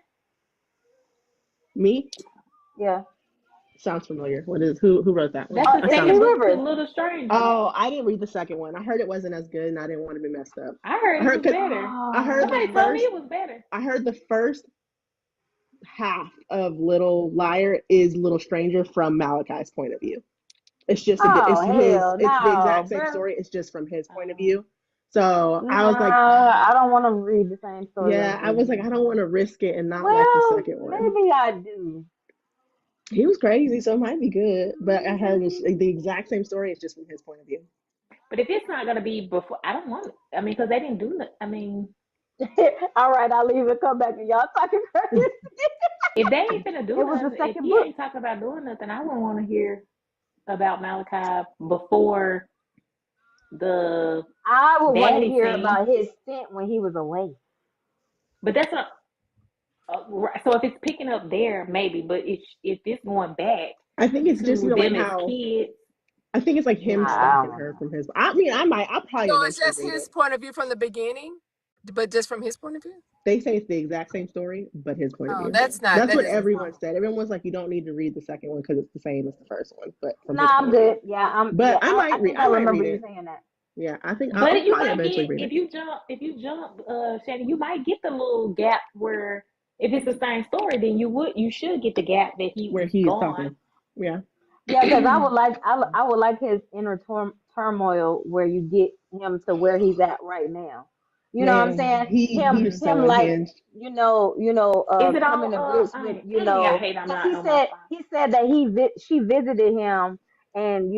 Me? Yeah. Sounds familiar. What is who wrote that one? That's the second book to Little Stranger. Oh, I didn't read the second one. I heard it wasn't as good, and I didn't want to be messed up. I heard it was better. I heard somebody told me it was better. I heard the first half of Little Liar is Little Stranger from Malachi's point of view. It's just it's the exact same story. It's just from his point of view. So I was like, I don't want to read the same story. Yeah, I was like, I don't want to risk it and not like the second one. Maybe I do. He was crazy, so it might be good. But I heard the exact same story. It's just from his point of view. But if it's not gonna be before, I don't want it. I mean, because they didn't do it. I mean, all right, I'll leave and come back and y'all talking crazy. If they ain't gonna do nothing, if he ain't talking about doing nothing, I wouldn't want to hear about Malachi before the. I would want to hear about his stint when he was away. But that's not. So if it's picking up there, maybe. But if it's going back, I think it's just like how. Kids. I think it's like him stalking her from his. I mean, I'll probably. So it's just his point of view from the beginning, but just from his point of view. They say it's the exact same story, but his point of view. That's what everyone said. Everyone was like, you don't need to read the second one because it's the same as the first one. But from I'm good. Yeah, But I might read. I remember you saying that. Yeah, I think. But you might get if you jump, Shannon, you might get the little gap where if it's the same story, then you should get the gap that he's talking. Yeah. Yeah, because I would like his inner turmoil where you get him to where he's at right now. You know what I'm Man, saying? he was so Him like, unhinged. Is it coming on? to grips with, I hate I'm because not on my phone. he said that she visited him, and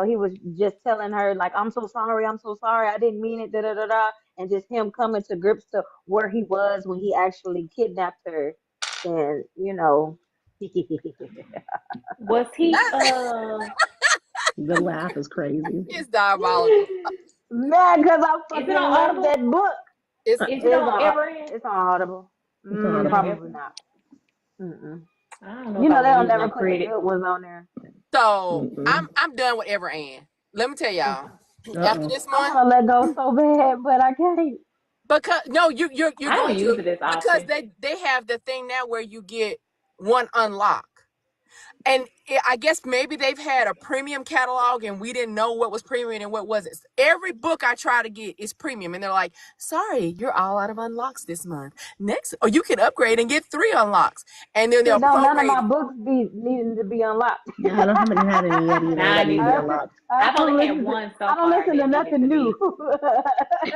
he was just telling her like, I'm so sorry, I didn't mean it, da da da da, and just him coming to grips to where he was when he actually kidnapped her, and Was he The laugh is crazy. It's diabolical. man, because I is it fucking on love Audible? that book. It's Is it on Everend? It's on Audible. It's Is it on audible. Probably Everend? not. Mm-mm. I don't know if I They want to don't use never my put the credit. good ones on there. so Mm-mm. I'm done with Everend. Let me tell y'all. After Uh-oh. this I month, want to let go so bad, but I can't. because no, you're I going don't use to, it as because often. they have the thing now where you get one unlock. And I guess maybe they've had a premium catalog and we didn't know what was premium and what wasn't. Every book I try to get is premium, and they're like, sorry, you're all out of unlocks this month. Next, or you can upgrade and get 3 unlocks. And then See, they'll don't none of prorate my it. books be needing to be unlocked. Yeah, I haven't had any yet either Nah, that need to be I, neither. unlocked. I I've don't only had listen to one I so don't far listen to that needed nothing to new. be.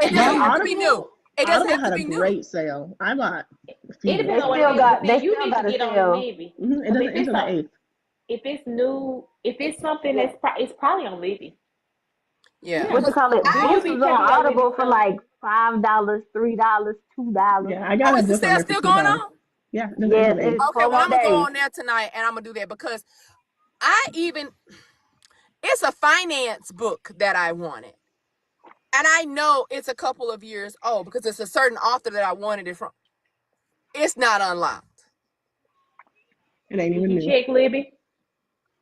It Is it doesn't But on have to be Audible? new. It doesn't Audible have to had a be new. great sale. I got a few It books depends they on what off it still is. of But got see, they you still need got to a get on sale. Libby. it. It Cause doesn't ends on the 8th. if it's new, if it's something Yeah. it's probably on Libby. Yeah. Yeah. What you Because call it? Do you Books be is on checking your Libby Audible for stuff? like $5, $3, $2. Yeah, I got a is the book on sale there for still going $2. on? Yeah, it doesn't ends Yes, on the 8th. it's Okay, 4 well, more I'm going to go days. on there tonight and I'm going to do that because it's a finance book that I wanted. And I know it's a couple of years old because it's a certain author that I wanted it from. It's not unlocked. It ain't Did even you new. check Libby?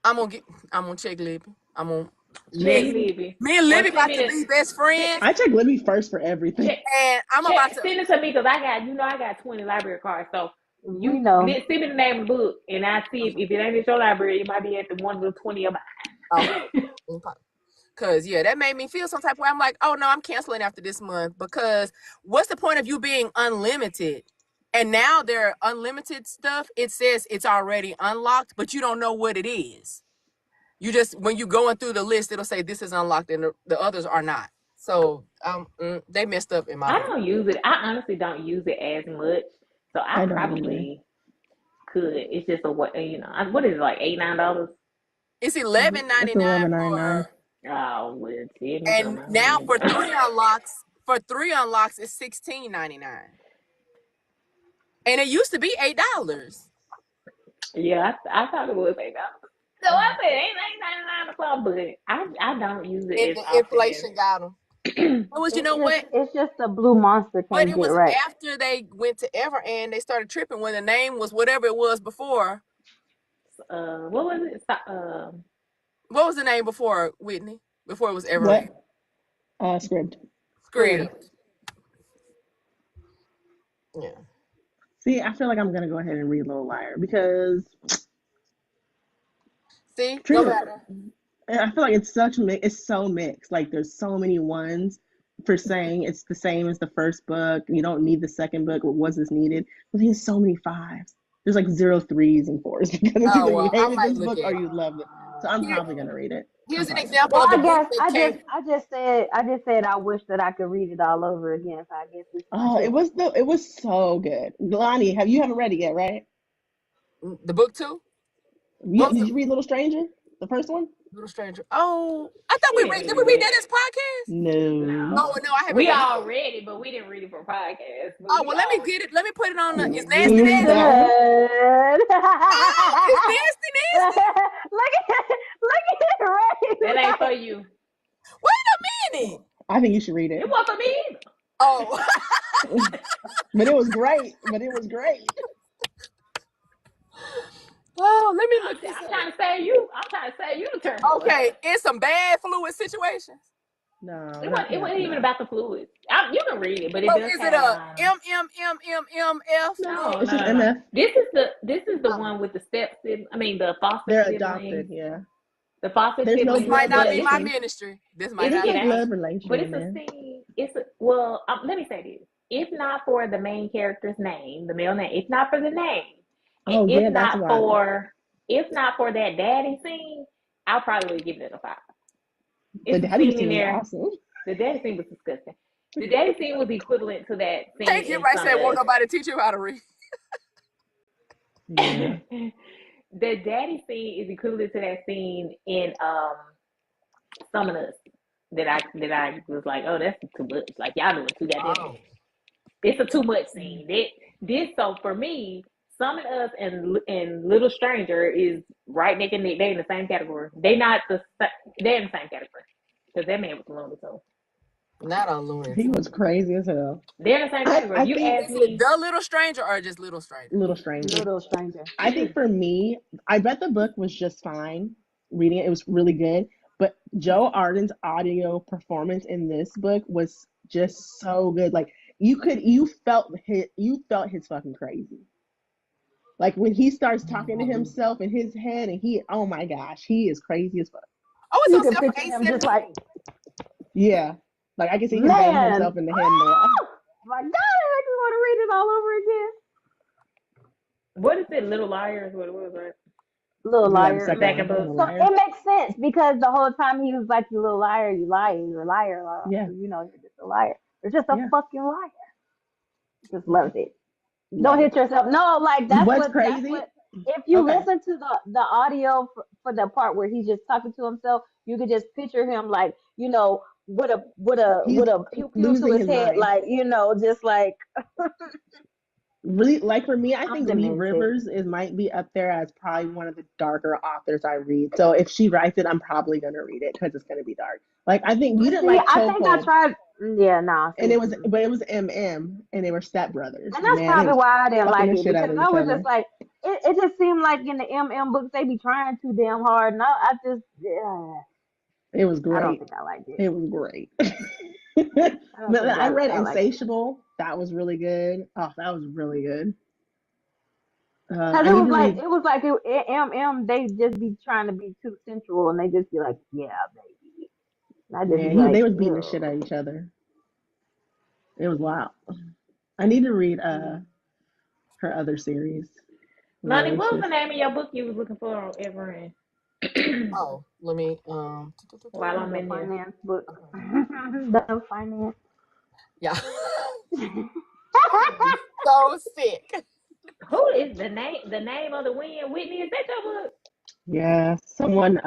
I'm gonna check Libby. I'm gonna Check me, Libby. me and Or Libby send about me to be best send, friends. I check Libby first for everything. check And I'm about to send it to me because I got 20 library cards. So We you know. send me the name of the book and I see if it ain't at your library, it might be at the one of the 20 of okay. mine. Cause yeah, that made me feel some type of way. I'm like, oh no, I'm canceling after this month because what's the point of you being unlimited? And now their unlimited stuff, it says it's already unlocked, but you don't know what it is. You just when you going through the list, it'll say this is unlocked and the others are not. So they messed up in my I book. don't use it. I honestly don't use it as much. So I I don't either. probably could. It's just what what is it, like $8, $9? It's It's $11.99 $11.99. for, Oh, well, shit, me and something. I don't now use for it. three unlocks, it's $16.99. And it used to be $8. Yeah, I thought it was $8. So I said ain't 99 o'clock, but I don't use it And as the often as. inflation got them. It was, you know what? It's just the blue monster But can't it get was right. after they went to Ever and they started tripping when the name was whatever it was before. What was it? What was the name before, Whitney? Before it was Ever What? and Script. Script. Script. Yeah. See, I feel like I'm gonna go ahead and read Little Liar because See, no Trina. matter. I feel like it's so mixed. Like there's so many ones for saying it's the same as the first book. You don't need the second book. What was this needed? But there's so many fives. There's like 0 3s and 4s because it's Oh either you well, I hated might this look book at or it. you loved it. So I'm Here, probably gonna read it. here's an example Well, of the I book guess that came. I just said I wish that I could read it all over again. So I guess this is my Oh, chance. it was so good. Lonnie, you haven't read it yet, right? The book too. Did you read Little Stranger, the first one? Little Stranger. Oh, I thought we read. Did we read Yeah. that as podcast? No. Oh no, I haven't We read all it. read it, but we didn't read it for podcast. But Oh we well, let me all get it. Let me put it on the. Is Nasty You Read that Nasty? one. should. Oh, it's Nasty Nasty. Look at it, that ain't right? for you. Wait a minute. I think you should read it. It wasn't for me either. Oh. But it was great. But it was great. Oh, let me look this I'm up. trying to save you. I'm trying to save you the turn away. Okay, it's some bad fluid situations. No, It wasn't even no. about the fluids. You can read it, but it So does is it have a MMMMMMF no, fluid? It's no, just no, no. MF. This is the Oh, one with the the foster They're siblings. adopted, yeah. The foster There's no this siblings, might blood not but be my relation. ministry. This might it's There's not it no be. ain't. blood relation But in it's a there. scene. Let me say this. If not for the main character's name, the male name, if not for the name, and Oh yeah, that's why. if not for that daddy scene, I'll probably give it a 5. The It's a daddy scene in scene was there. awesome. The daddy scene was disgusting. The daddy scene was equivalent to that scene. Thank you, right? Said, won't nobody teach you how to read. Yeah. The daddy scene is equivalent to that scene in Summon Us. That I was like, oh, that's too much. Like y'all doing too goddamn much. It's a too much scene. This so for me, Summon Us and Little Stranger is right neck and neck. They in the same category. They're in the same category because that man was a loner too. Not on Looney. He was crazy as hell. They're in the same category. You asked me the Little Stranger or just Little Stranger? Little Stranger. Little Stranger. I think for me, I bet the book was just fine. Reading it, it was really good. But Joe Arden's audio performance in this book was just so good. Like you felt his fucking crazy. Like when he starts talking to himself in his head, and oh my gosh, he is crazy as fuck. Oh, it's on picture him just like, yeah, like I can see him bang himself in the head. Oh my God, I just want to read it all over again. What is it? Little Liars? What was that? Little Liar. So it makes sense because the whole time he was like, "You little liar, you lying, you're a liar." Yeah. You know, you're just a liar. You're just a fucking liar. Just loved it. Don't hit yourself. No, like that's what's crazy. If you listen to the audio for the part where he's just talking to himself, you could just picture him like, you know, with a pew pew to his head, like, you know, just like. Really, like for me, I think Lee Rivers might be up there as probably one of the darker authors I read. So if she writes it, I'm probably gonna read it because it's gonna be dark. Like I think we didn't like. I think I tried. Yeah, nah. And it was MM, and they were stepbrothers. And that's probably why I didn't like it because I was just like, it just seemed like in the MM books they be trying too damn hard. And I just, it was great. I don't think I liked it. It was great. But I read Insatiable. That was really good. Oh, that was really good. It was like MM. They just be trying to be too sensual, and they just be like, "Yeah, baby." They was beating the shit out of each other. It was wild. I need to read her other series. Lonnie, what was the name of your book you was looking for on Everin? Oh, let me while I'm in there. Finance book. The finance. Yeah. So sick. Who is the name of the wind? Whitney, is that your book? Yeah, someone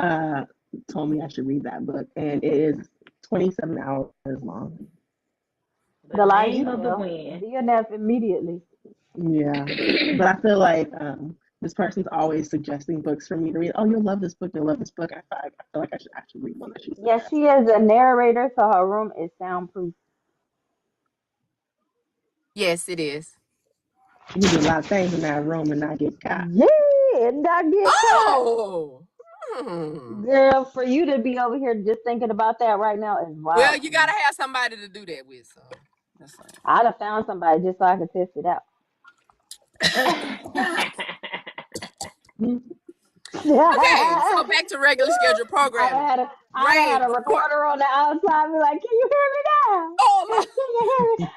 told me I should read that book, and it is 27 hours long. The Name of the Wind. DNF immediately. Yeah, but I feel like this person's always suggesting books for me to read. Oh, you'll love this book. You'll love this book. I feel like I should actually read one that she's. Yeah, she is a narrator, so her room is soundproof. Yes, it is. You can do a lot of things in that room and not get caught. Yeah, and not get caught. Girl, for you to be over here just thinking about that right now is wild. Well, you gotta have somebody to do that with. So that's fine. I'd have found somebody just so I could test it out. Okay, so back to regular schedule programming. I had a recorder on the outside, be like, "Can you hear me now? Oh my! Can you hear me?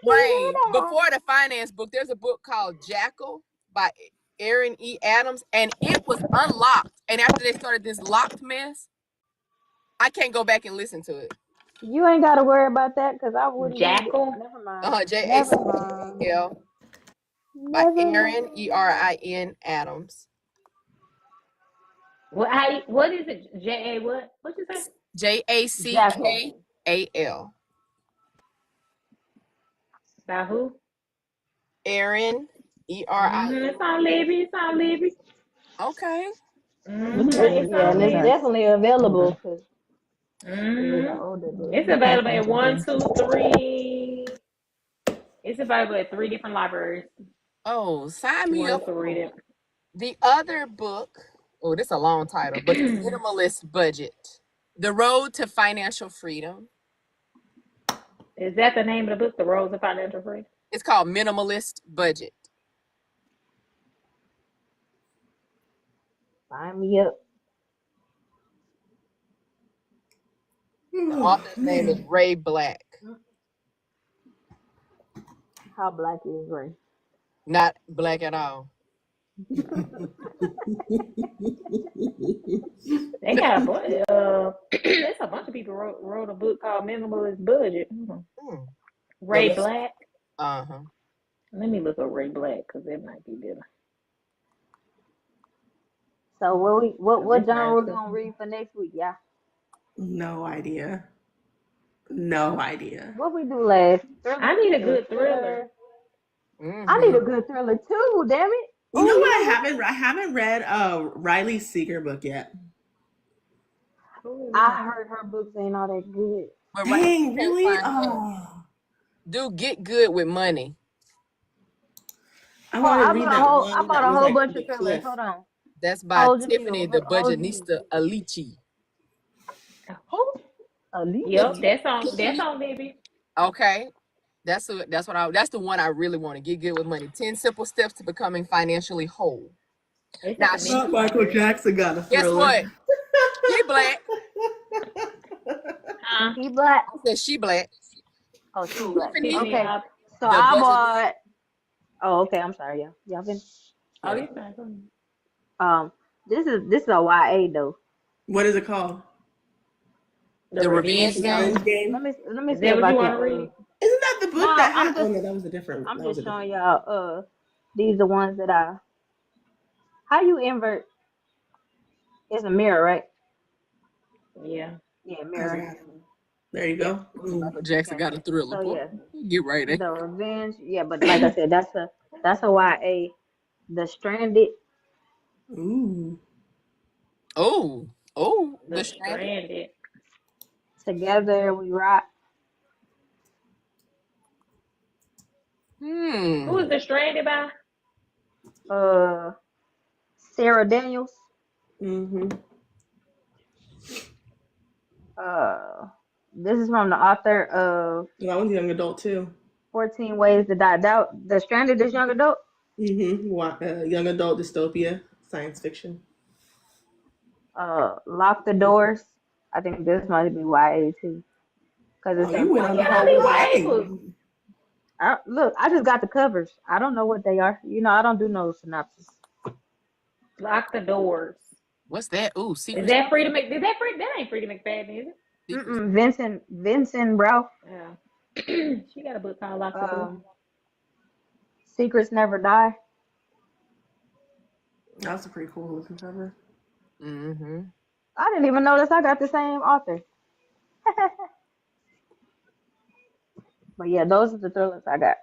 Rayn, before the finance book, there's a book called Jackal by Rayn E. Adams, and it was unlocked. And after they started this locked mess, I can't go back and listen to it. You ain't got to worry about that because I wouldn't. Jackal? Never mind. Jackal. By Rayn E. Adams. What is it? J-A what? What's you say? Jackal. By who? Rayn E. It's on Libby. Okay. And it's definitely available. It's available at 1, 2, 3. It's available at 3 different libraries. Oh, sign me up to read it. The other book, this is a long title, but it's Minimalist Budget. The Road to Financial Freedom. Is that the name of the book, The Road to Financial Freedom? It's called Minimalist Budget. Sign me up. The author's name is Ray Black. How black is Ray? Not black at all. They got there's a bunch of people people wrote a book called Minimalist Budget. Ray Black. Let me look up Ray Black because it might be better. So what genre we're gonna read for next week, y'all? No idea. What we do last? I need a good thriller. I need a good thriller too. Damn it! You know what? I haven't read Riley Seeger book yet. I heard her books ain't all that good. Dang, really? Oh. Dude, get good with money. I want to read that one. I bought a whole bunch of thrillers. Hold on. That's by Tiffany, the Budgetnista Alici. Yep, that's on, baby. Okay. That's the one I really want to get good with money. 10 simple steps to becoming financially whole. Now Michael Jackson got a thriller. Guess what? He black. He black. I said she black. Oh, she black. Okay. So I bought. Oh, okay. I'm sorry, y'all been. Oh, you fine. This is a YA though. What is it called? The Revenge Game. Let me see if I can read. Isn't that the book that had? Oh no, that was a different. I'm just showing y'all. These are the ones that I. How you invert? It's a mirror, right? Yeah. Yeah, mirror. There you go. Michael Jackson got a thriller. So, Get right there. The Revenge. Yeah, but like I said, that's a YA. The Stranded. Ooh. Oh. The Stranded. Together We Rock. Who is The Stranded by? Sarah Daniels. This is from the author of. That one's young adult too. 14 Ways to Die. The Stranded is young adult. Young adult dystopia, science fiction. Lock the Doors. I think this might be YA too. Because it's look, I just got the covers. I don't know what they are. I don't do no synopsis. Lock the Doors. What's that? Ooh, secret. Is that Frida McFadden? That ain't Frida McFadden, is it? Vincent Ralph. Yeah. She got a book called Lock the Doors. Secrets Never Die. That's a pretty cool looking cover. I didn't even notice I got the same author. But yeah, those are the thrillers I got.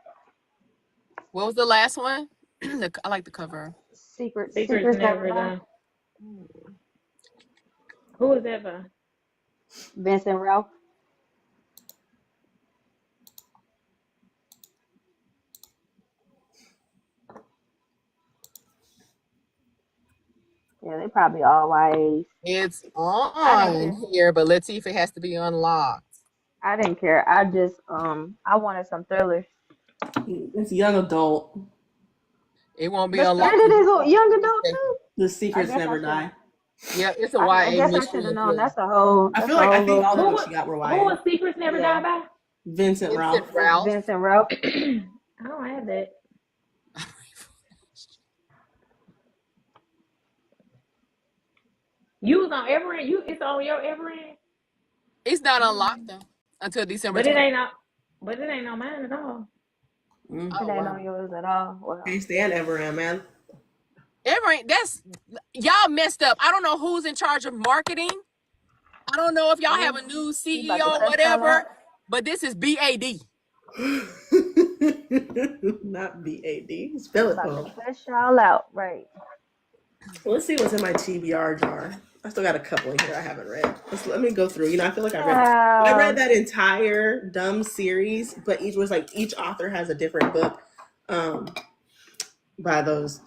What was the last one? I like the cover. Secrets Never Die. Who is that by? Vincent Ralph. Yeah, they probably all YAs. It's on here, but let's see if it has to be unlocked. I didn't care. I just I wanted some thrillers. It's young adult. It won't be unlocked. It is a young adult too. The Secrets Never Die. Yeah, it's a YA. I guess I should have known. That's a whole. I think all the books she got were YA. Who was Secrets Never Die by? Vincent Ralph. Vincent Ralph. I don't have that. You was on Everend. It's on your Everend. It's not unlocked though until December. But it ain't on mine at all. It ain't on yours at all. Wow. Can't stand Everend, man. Everend, that's y'all messed up. I don't know who's in charge of marketing. I don't know if y'all have a new CEO or whatever, but this is BAD. Not BAD. Spell it wrong. Flesh y'all out, right? Let's see what's in my TBR jar. I still got a couple in here I haven't read. Let me go through. I feel like I read that entire dumb series, but each author has a different book by those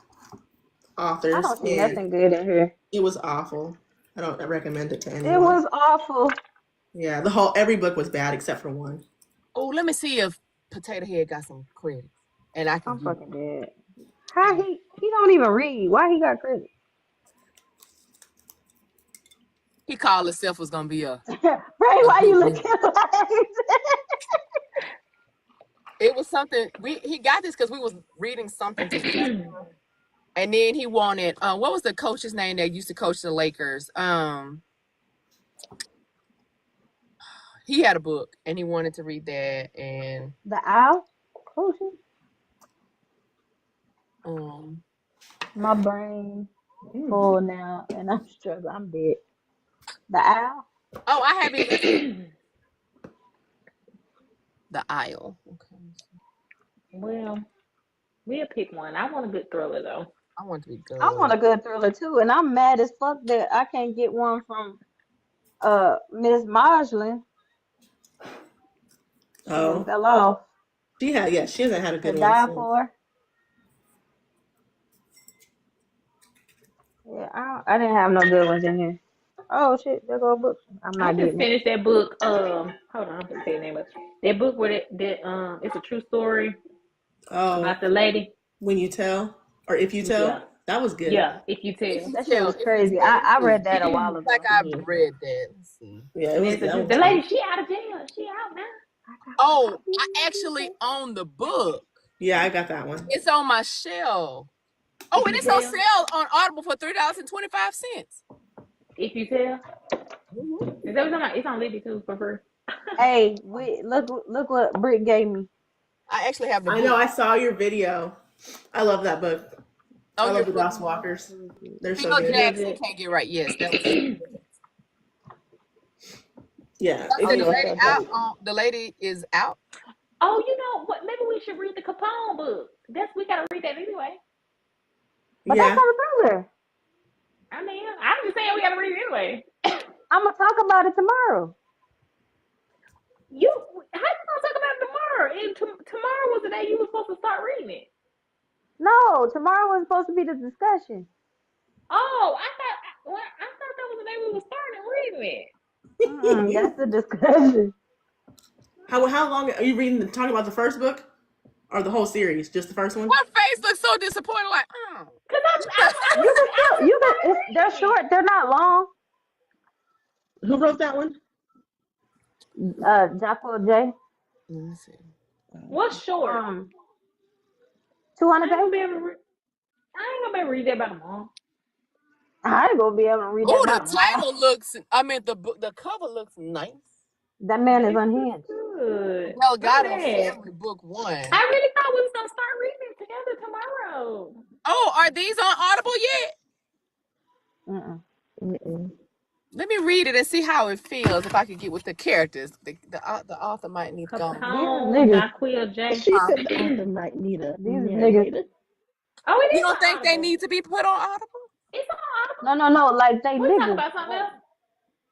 authors. I don't see nothing good in here. It was awful. I don't recommend it to anyone. It was awful. Yeah, every book was bad except for one. Oh, let me see if Potato Head got some credit, and I can. I'm fucking dead. How he don't even read? Why he got credit? He called himself was gonna be a. Right? Why you looking like? It was something. He got this because we was reading something together, and then he wanted. What was the coach's name that used to coach the Lakers? he had a book and he wanted to read that. And The Owl. Oh shit. My brain full now, and I'm struggling. I'm dead. The Owl. Oh, I haven't listened. The Isle. Okay. Well, we'll pick one. I want a good thriller though. I want to be good. I want a good thriller too, and I'm mad as fuck that I can't get one from Miss Marjolin. Oh, fell off. She hasn't had a good To one die since. for. Yeah, I didn't have no good ones in here. Oh shit, there go a book. I'm not I just getting it. finished that book. Hold on, I'm gonna say the name of it. That book where that it's a true story about the lady. When You Tell, or If You Tell. Yeah. That was good. Yeah, If You Tell. That shit was crazy. I read that a while ago. Like I've read that. Let's see. Yeah, it was. The lady, she out of jail. She out now. Oh, I actually own the book. Yeah, I got that one. It's on my shelf. Oh, and it's on sale on Audible for $3.25. If You Tell. Is that what it's on Libby too for free? Hey, look what Britt gave me. I actually have the book. I know. I saw your video. I love that book. I love the Ghost Walkers. They're so good. Jackson can't get right. Yes, that was. Yeah. The lady is out. Oh, you know what? Maybe we should read the Capone book. We gotta read that anyway. But that's not a thriller. I mean, I'm just saying we gotta read it anyway. I'm gonna talk about it tomorrow. How you gonna talk about it tomorrow? And tomorrow was the day you were supposed to start reading it. No, tomorrow was supposed to be the discussion. Oh, I thought that was the day we were starting reading it. That's the discussion. How long are you talking about the first book? Or the whole series? Just the first one? My face looks so disappointed, like, Because they're short, they're not long. Who wrote that one? Jocko J. Let me see. What's short? 200 pages. I ain't gonna be able to read that by tomorrow. I ain't gonna be able to read that. Oh, the title looks. I mean, the cover looks nice. That man is unhinged. Good. Delgado Family, book 1. I really thought we was gonna start reading it together tomorrow. Oh, are these on Audible yet? Let me read it and see how it feels. If I could get with the characters, the author might need to go. She said the author might need a niggas. Oh, it is. You don't think they need to be put on Audible? It's on Audible. No. Like they We're niggas. talking about something else.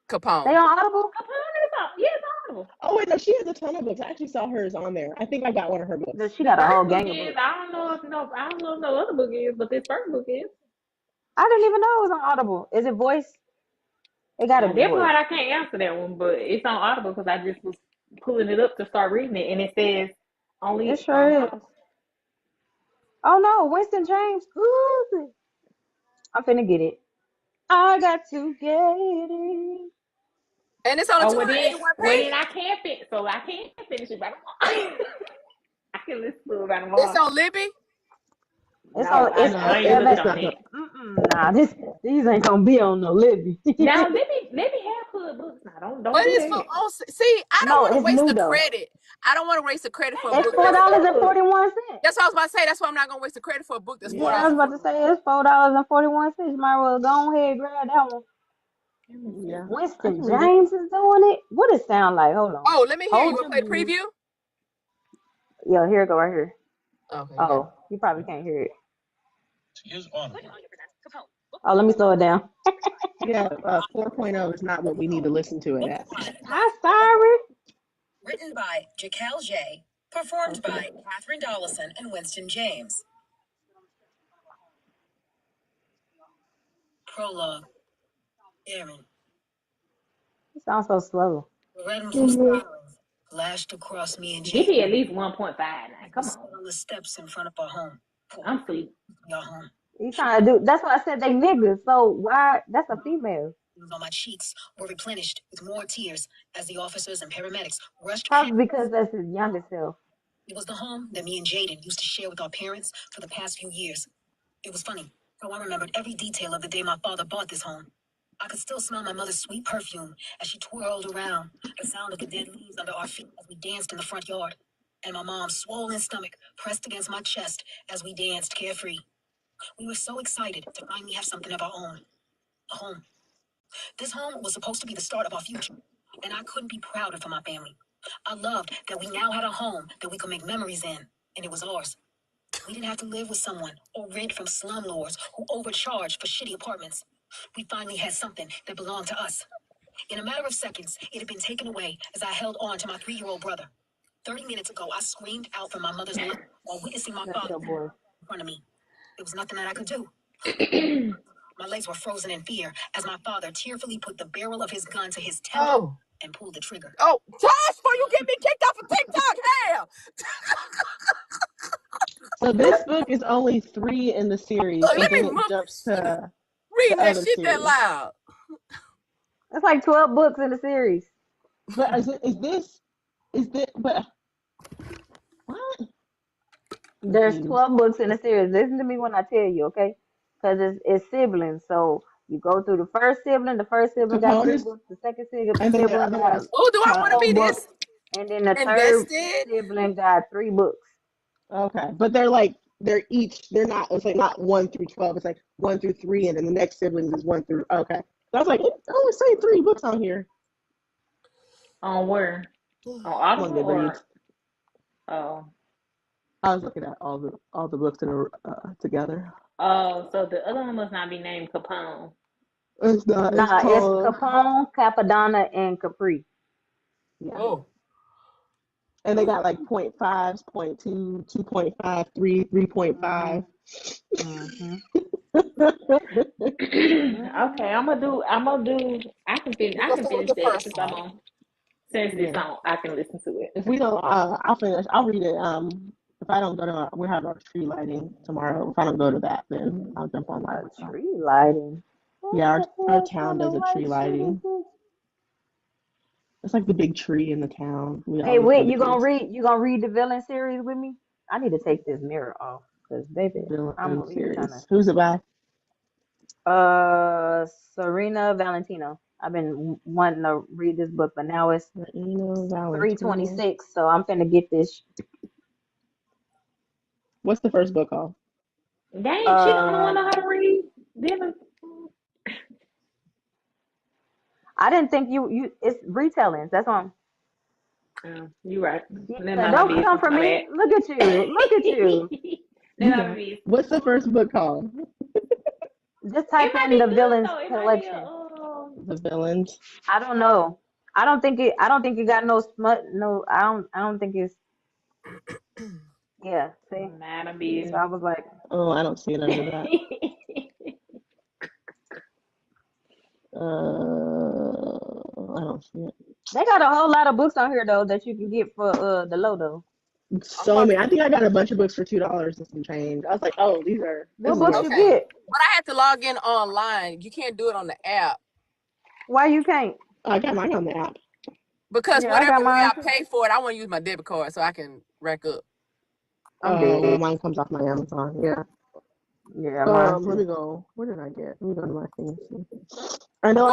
Capone. They on Audible? Capone is on. Yeah, it's on Audible. Oh wait, no, she has a ton of books. I actually saw hers on there. I think I got one of her books. She got a whole gang of books. I don't know if no other book is, but this first book is. I didn't even know it was on Audible. Is it voice? It gotta be that voice. part I can't answer that one, but it's on Audible because I just was pulling it up to start reading it, and it says only. It sure is. Oh no, Winston James. Ooh. I'm finna get it. I got to get it. And it's on 281 pages. Then I can't finish. So I can't finish it by tomorrow. I can listen to it by tomorrow. It's on Libby. Nah, these ain't gonna be on no Libby. Now Libby have good books. Now don't. But it's for see, I don't want to waste the credit. I don't want to waste the credit for a book. It's $4.41. That's what I was about to say. That's why I'm not gonna waste the credit for a book that's $4. I was about to say it's $4.41. You might well go ahead and grab that one. Yeah. Winston James is doing it. What does it sound like? Hold on. Oh, let me hear you. Want to play preview? Yeah, here it go right here. Okay. Oh, you probably can't hear it. Oh, let me slow it down. Yeah, 4.0 is not what we need to listen to it at. I'm sorry. Written by Jaquel J. Performed by Catherine Dollison and Winston James. Prologue. Aaron. It sounds so slow. Lashed across me and James. Give me at least 1.5 now. Come on the steps in front of our home. I'm sleep. Your home. You trying to do? That's why I said they niggas. So why? That's a female. On my cheeks were replenished with more tears as the officers and paramedics rushed. Probably because that's his youngest self. It was the home that me and Jaden used to share with our parents for the past few years. It was funny how I remembered every detail of the day my father bought this home. I could still smell my mother's sweet perfume as she twirled around, the sound of the dead leaves under our feet as we danced in the front yard, and my mom's swollen stomach pressed against my chest as we danced carefree. We were so excited to finally have something of our own. A home. This home was supposed to be the start of our future, and I couldn't be prouder for my family. I loved that we now had a home that we could make memories in, and it was ours. We didn't have to live with someone or rent from slumlords who overcharged for shitty apartments. We finally had something that belonged to us. In a matter of seconds, it had been taken away as I held on to my 3-year-old brother. 30 minutes ago, I screamed out from my mother's lap while witnessing my father in front of me. There was nothing that I could do. My legs were frozen in fear as my father tearfully put the barrel of his gun to his temple and pulled the trigger. Oh, Josh, before you get me kicked off of TikTok, hell! So this book is only 3 in the series, and then it jumps to reading that shit series. that loud. It's like 12 books in the series. But but what? There's 12 books in the series. Listen to me when I tell you, okay? Because it's siblings. So you go through the first sibling got 3 books, the second sibling and then the got other ones. Oh, do I want to be this? And then the third sibling got 3 books. Okay, but they're not, it's like not 1 through 12, it's like 1 through 3, and then the next sibling is 1 through, okay. So I was like, it only say 3 books on here. On where? On Audible or? Oh. I was looking at all the books together. Oh, so the other one must not be named Capone. It's not. It's Capone, Capadonna, and Capri. Yeah. Oh. And they got like 0.5s, 0.2, 2.5, 3, 3.5. Mm-hmm. Okay, I'm gonna do. I can finish that since it's on. I can listen to it. If we don't, I'll finish. I'll read it. If I don't go to, we have our tree lighting tomorrow. If I don't go to that, then I'll jump on live. Tree lighting. Yeah, our town does a tree lighting. It's like the big tree in the town. Hey, wait, you gonna read the villain series with me? I need to take this mirror off because baby, I'm series. Who's it by? Serena Valentino. I've been wanting to read this book, but now it's 3:26, so I'm finna get this. What's the first book called? Dang, she don't know how to read. I didn't think you it's retellings. That's why You're right. Don't come for me. Look at you. Look at you. What's the first book called? Just type in the villains collection. The villains. I don't know. I don't think it got no smut. No, I don't think it's. Yeah. See. So I was like. Oh, I don't see it under that. I don't see it. They got a whole lot of books on here though that you can get for the low though. So many. I think I got a bunch of books for $2 and some change. I was like, oh, these are. What books you get? But I had to log in online. You can't do it on the app. Why you can't? I got mine on the app. Because whatever way I pay for it, I want to use my debit card so I can rack up. Well, mine comes off my Amazon. Yeah. Yeah. Let me go. Where did I get? Let me go to my thing. I know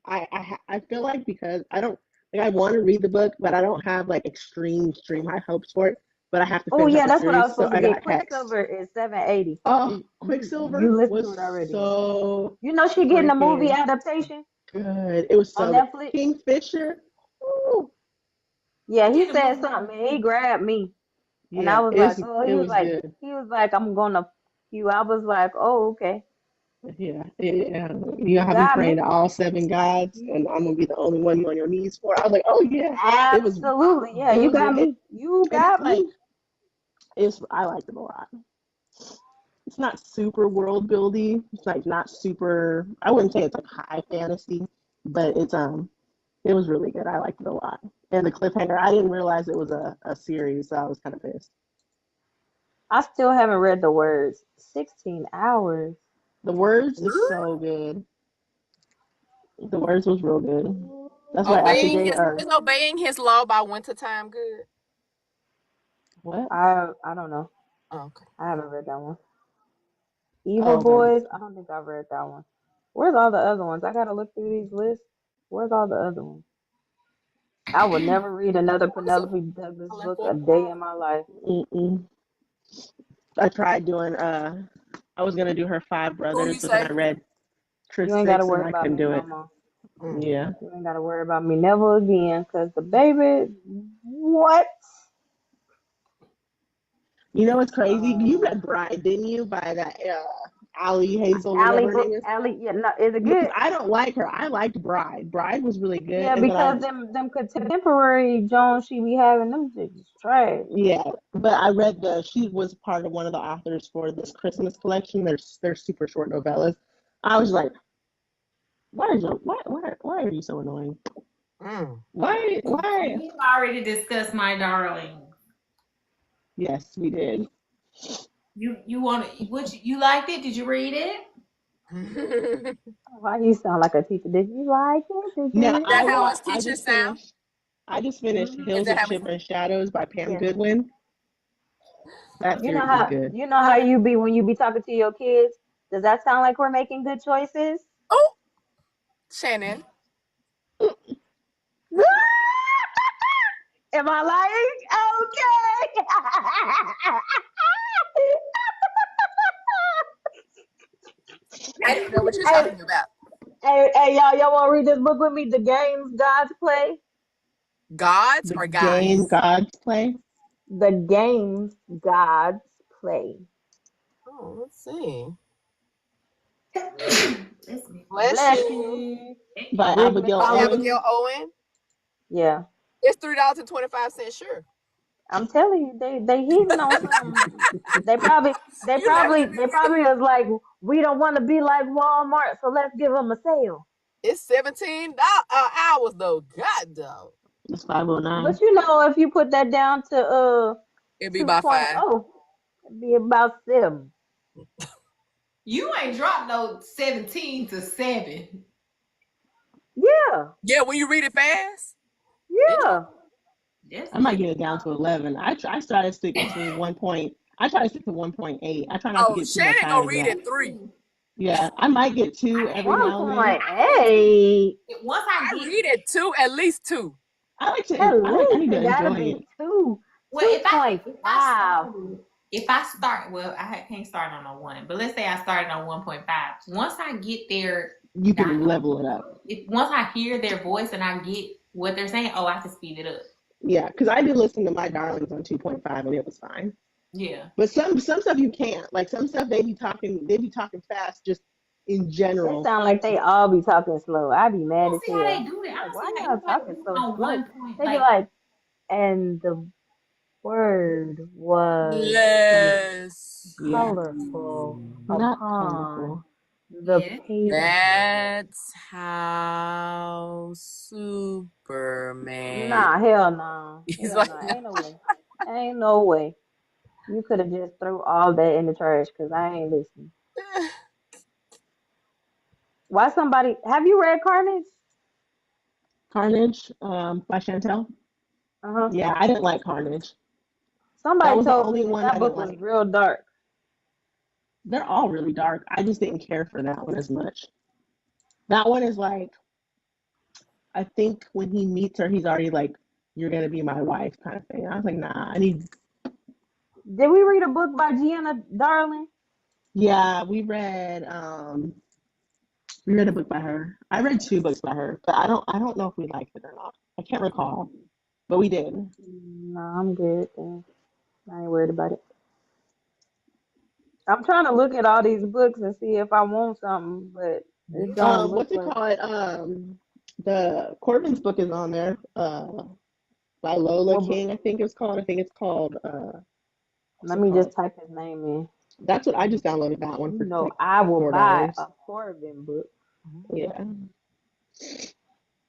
I feel like because I don't. I want to read the book, but I don't have like extreme high hopes for it. But I have to. Oh yeah, that's what I was supposed to get. Quicksilver is $7.80. Oh, Quicksilver! You listened to it already. So you know she getting a movie adaptation. Good. It was so on Netflix. Kingfisher. Ooh. Yeah, he said something. Man, he grabbed me, and I was like, oh, he was like, I'm gonna. I was like, oh, okay. Yeah. You have me praying to all 7 gods, and I'm gonna be the only one you on your knees for. I was like, oh yeah, absolutely, yeah. You got me. You got me. I liked it a lot. It's not super world building. It's like not super. I wouldn't say it's like high fantasy, but it was really good. I liked it a lot. And the cliffhanger, I didn't realize it was a series, so I was kind of pissed. I still haven't read the words. 16 hours. The words is so good. The words was real good. That's why is obeying his law by wintertime good? What? I don't know. Oh, okay. I haven't read that one. Evil Oh, okay. Boys. I don't think I've read that one. Where's all the other ones? I gotta look through these lists. Where's all the other ones? I would never read another What is it? Penelope Douglas I left book for a day in my life. Mm-mm. I tried doing. I was gonna do her Five who Brothers, you but then say? I read You Chris ain't gotta Six, and worry I about couldn't me do no it. more. Mm. Yeah. You ain't gotta worry about me never again, 'cause the baby, what? You know what's crazy? You Uh, read Bride, didn't you? By that Allie Hazel, whatever her name is. Allie, yeah, no, is it Yeah, because good? I don't like her. I liked Bride. Bride was really good, Yeah, and then because them contemporary Jones she be having them just trash. yeah, but I read she was part of one of the authors for this Christmas collection. They're super short novellas. I was like, why are you so annoying? Mm. Why? We've already discussed My Darling. Yes, we did. You want what you liked it? Did you read it? Why you sound like a teacher? Did you like it? Did you Now read That it? how us I teachers just sound? finished. I just finished Is Hills that of how we? Ship and Shadows by Pam Yeah. Goodwin. That series is good. You know how you be when you be talking to your kids? Does that sound like we're making good choices? Oh, Shannon. Am I lying? Okay. I don't know what you're hey, talking about. y'all want to read this book with me? The Games Gods Play. Gods The or game guys? God's Play. The Games Gods Play. Oh, let's see. Listen. Bless Bless you. you. Thank you. By Brittany Abigail Collins. Abigail Owen. Owen. Yeah. It's $3.25. Sure. I'm telling you, they hitting on something. They probably was like, we don't want to be like Walmart, so let's give them a sale. It's $17 hours though. God dog. It's 509. But if you put that down to It'd be about 2.0, five. it'd be about 7. You ain't dropped no 17 to 7. Yeah, Yeah, when you read it fast. It don't. yeah. That's I might good. get it down to 11. I try to stick between 1 point. I try to stick to 1.8. I try not to Oh, get too much Shannon higher gonna than read that. it 3. Yeah, I might get I 2 can't every do now and then. I can't do 1.8. once I I get read it 2, at least 2. I like to. At I least need to it gotta enjoy be it. two, well two point if I five. started if I start well can't start on a 1, but let's say I started on 1.5. Once I get their You can level it up. if once I hear their voice and I get what they're saying, I can speed it up. Yeah, because I did listen to My Darlings on 2.5 and it was fine. Yeah. But some stuff you can't. Like some stuff they be talking fast just in It general. sound like they all be talking slow. I be I mad don't as see how they hell. do that. I'm I like, don't see why how y'all anybody talking do it so on slow? 1 point. They be Like, like, and the word was Yes. Yeah, colorful not upon colorful. the yeah, page. That's how Superman. Nah, hell no. He's Hell like, no. no. Ain't no way. Ain't no way. You could have just threw all that in the trash because I ain't listening. Why somebody have you read Carnage? Carnage, by Chantel. Uh-huh. Yeah, I didn't like Carnage. That Somebody was the told me only that one I that didn't book was like. real dark. They're all really dark. I just didn't care for that one as much. That one is like, I think when he meets her, he's already like, "You're gonna be my wife," kind of thing. I was like, "Nah, I need." Did we read a book by Gianna Darling? Yeah, we read a book by her. I read 2 books by her, but I don't know if we liked it or not. I can't recall, but we did. No, I'm good. Then. I ain't worried about it. I'm trying to look at all these books and see if I want something, but it don't look What's it like. called? The Corbin's book is on there. By Lola What book? King, I think it's called. I think it's called. What's Let it me called? just type his name in. That's what I just downloaded that one You for know, like I will buy $4. a Corbin book. Yeah,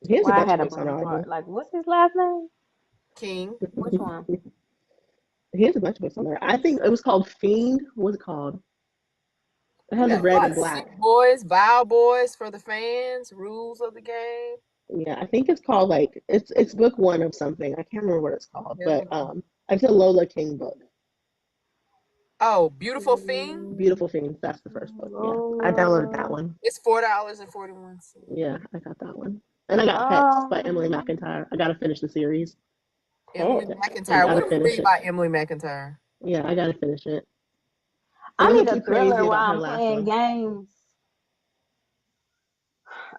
he has a Why I bunch of had a books on brain fart. Audible. Like, what's his last name? King. Which one? He has a bunch of books on there. I think it was called Fiend. What's it called? It We has got red what? and Sick black. boys, vile boys for the fans, rules of the game. Yeah, I think it's called like it's book 1 of something. I can't remember what it's called, Yeah, let but me go. it's a Lola King book. Oh, Beautiful Fiend. Beautiful Fiends. That's the first book. Yeah, I downloaded that one. It's $4.41. Yeah, I got that one. And I got Pets by Emily McIntyre. I gotta finish the series. Emily McIntyre. What do you read by Emily McIntyre? Yeah, I gotta finish it. I need a thriller while I'm playing games.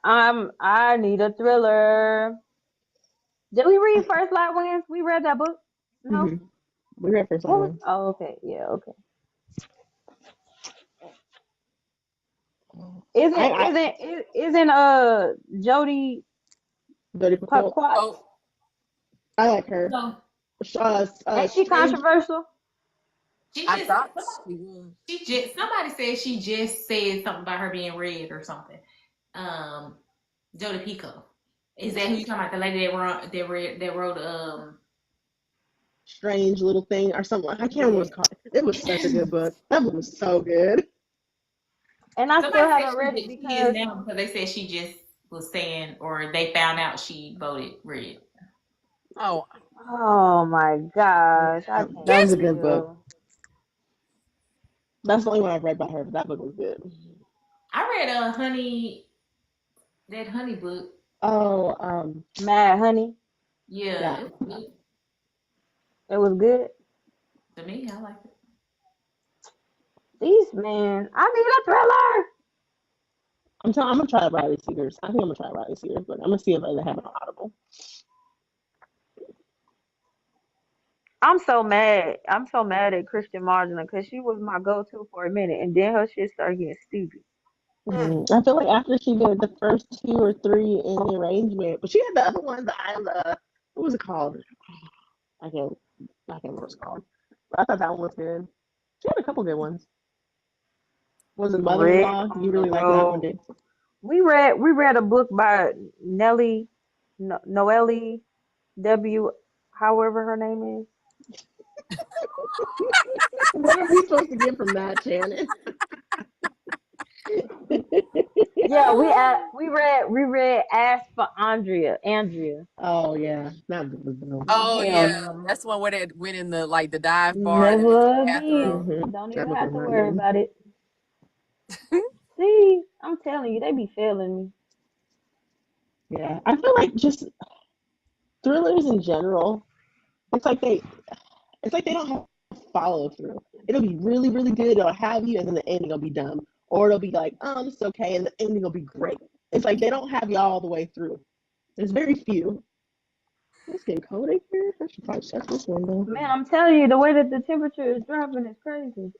I need a thriller. Did we read First Light Wins? We read that book? No. Mm-hmm. We read First Light Wins. Oh, okay. Yeah, okay. Isn't Jodi Picoult? Oh. I like her. No. Is she controversial? I thought she just somebody said she just said something about her being red or something. Jodi Picoult. Is that who you talking about? The lady that wrote Strange Little Thing or something. I can't remember what it's called. It was such a good book. That book was so good. And I still haven't read it because they said she just was saying, or they found out she voted red. Oh my gosh! That was a good book. That's the only one I've read by her, but that book was good. I read that Honey book. Oh, Mad Honey. Yeah. It was good. To me, I liked it. Man, I need a thriller. I'm gonna try Riley Seegers. I think I'm gonna try Riley Seegers, but I'm gonna see if they have an Audible. I'm so mad at Christian Margina because she was my go-to for a minute, and then her shit started getting stupid. I feel like after she did the first 2 or 3 in the arrangement, but she had the other one, what was it called? I can't remember what it's called. But I thought that one was good. She had a couple good ones. Was it Mother-in-Law? You really like that one, did? We read a book by Noelle W. However her name is. What are we supposed to get from that, Shannon? Yeah, we read Ask for Andrea. Oh yeah, that was dope. Oh yeah, that's one where they went in the dive bar. Never again. Don't even have to worry about it. See, I'm telling you, they be failing me. Yeah, I feel like just thrillers in general. It's like they don't have follow through. It'll be really, really good. It'll have you, and then the ending will be dumb, or it'll be like, it's okay, and the ending will be great. It's like they don't have you all the way through. There's very few. It's getting cold in here. I should probably shut this window. Man, I'm telling you, the way that the temperature is dropping is crazy.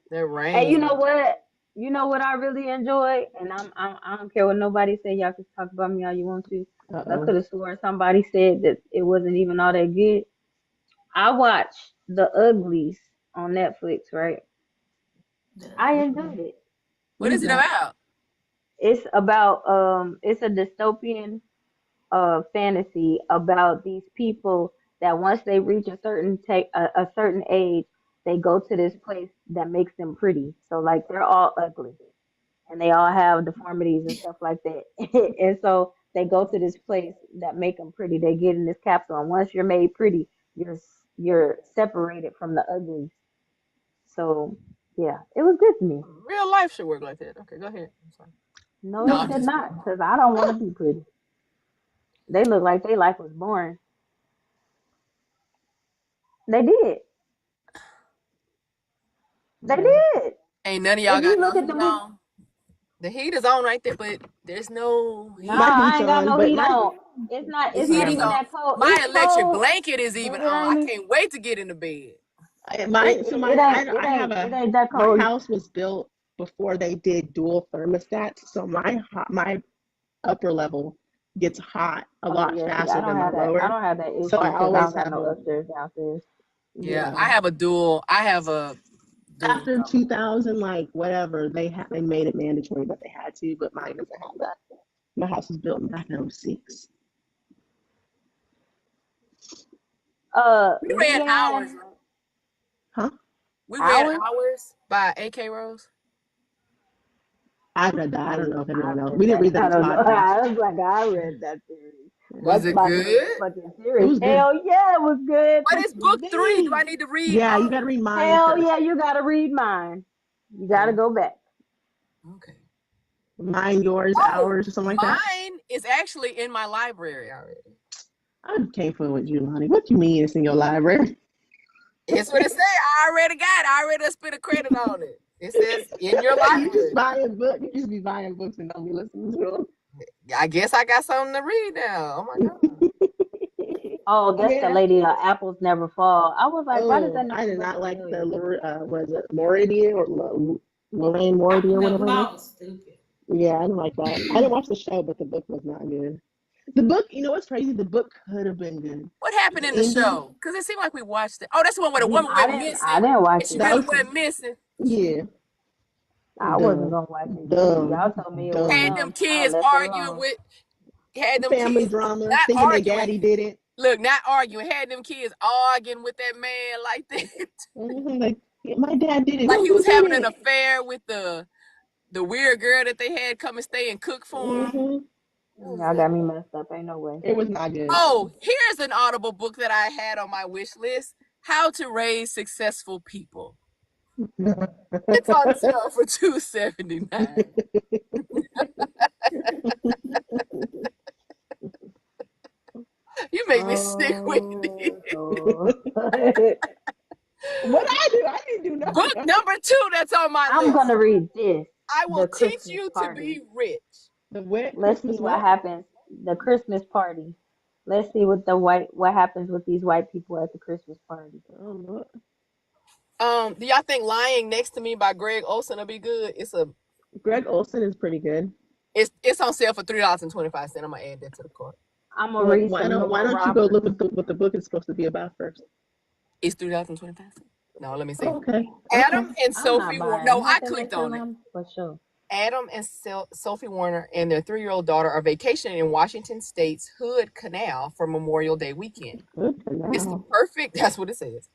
That rain. Hey, you know what? You know what I really enjoy, and I don't care what nobody say. Y'all can talk about me all you want to. I could have sworn somebody said that it wasn't even all that good. I watched The Uglies on Netflix, right? I enjoyed it. What is it about? It's about it's a dystopian fantasy about these people that once they reach a certain age, they go to this place that makes them pretty. So like they're all ugly and they all have deformities and stuff like that. And so they go to this place that make them pretty. They get in this capsule, and once you're made pretty, you're separated from the uglies. So yeah, it was good to me. Real life should work like that. Okay, go ahead. I'm sorry. No, it did not, because I don't want to be pretty. They look like their life was boring. They did. They did. Ain't none of y'all got no heat on. The heat is on right there, but there's no heat. Nah, I ain't got no heat on. It's not even that cold. My electric blanket is even on. I can't wait to get into bed. My house was built before they did dual thermostats, so my upper level gets hot a lot faster than my lower. I don't have that issue. So I always have no upstairs, downstairs. Yeah, I have a dual. After 2000, like whatever, they made it mandatory that they had to, but mine doesn't have that. My house was built back in 06. We read Hours. Huh? We read Hours by A.K. Rose. I read that. I don't know if anyone else. We didn't read that. I was like, I read that series. Was That's it about to be a good? fucking It series. was good. Hell yeah, it was good. What is book 3? Do I need to read? Yeah, you gotta read mine Hell first. yeah, you gotta read mine. You gotta go back. Okay. Mine, yours, ours, or something like that. Mine is actually in my library already. I can't fool with you, Lonnie. What you mean it's in your library? It's what it say. I already got it. I already spent a credit on it. It says in your library. You just buying books. You just be buying books and don't be listening to them. I guess I got something to read now. Oh my god. Oh, that's the lady. Apples never fall. I was like, why does that? I did not like the was it Moridia or Lorraine Moridia or whatever it is. Stupid. Yeah, I didn't like that. I didn't watch the show, but the book was not good. The book, you know what's crazy? The book could have been good. What happened in the show? Because it seemed like we watched it. Oh, that's the one where the woman went missing. I didn't watch it. She really went missing. Yeah. I wasn't gonna watch it. Y'all told me it was had them kids arguing with. Had them family kids drama, thinking their daddy did it. Look, not arguing. Had them kids arguing with that man like that. Like, my dad did it. Like he was having an affair with the weird girl that they had come and stay and cook for him. Y'all got me messed up. Ain't no way. It was not good. Oh, here's an Audible book that I had on my wish list: How to Raise Successful People. It's on sale for $2.79. You make me sick, Whitney. What I do? I didn't do nothing. Book number 2 that's on my list. I'm gonna read this. I will teach you to be rich. The what? Let's see what happens. The Christmas party. Let's see what happens with these white people at the Christmas party. Oh, do y'all think Lying Next to Me by Greg Olson will be good? Greg Olson is pretty good. It's on sale for $3.25. I'm gonna add that to the cart. I'm gonna read. Why don't you go look at what the book is supposed to be about first? It's $3.25. No, let me see. Okay. Adam and Sophie Warner. No, I clicked on it. For sure. Adam and Sophie Warner and their 3-year-old daughter are vacationing in Washington State's Hood Canal for Memorial Day weekend. It's the perfect. That's what it says.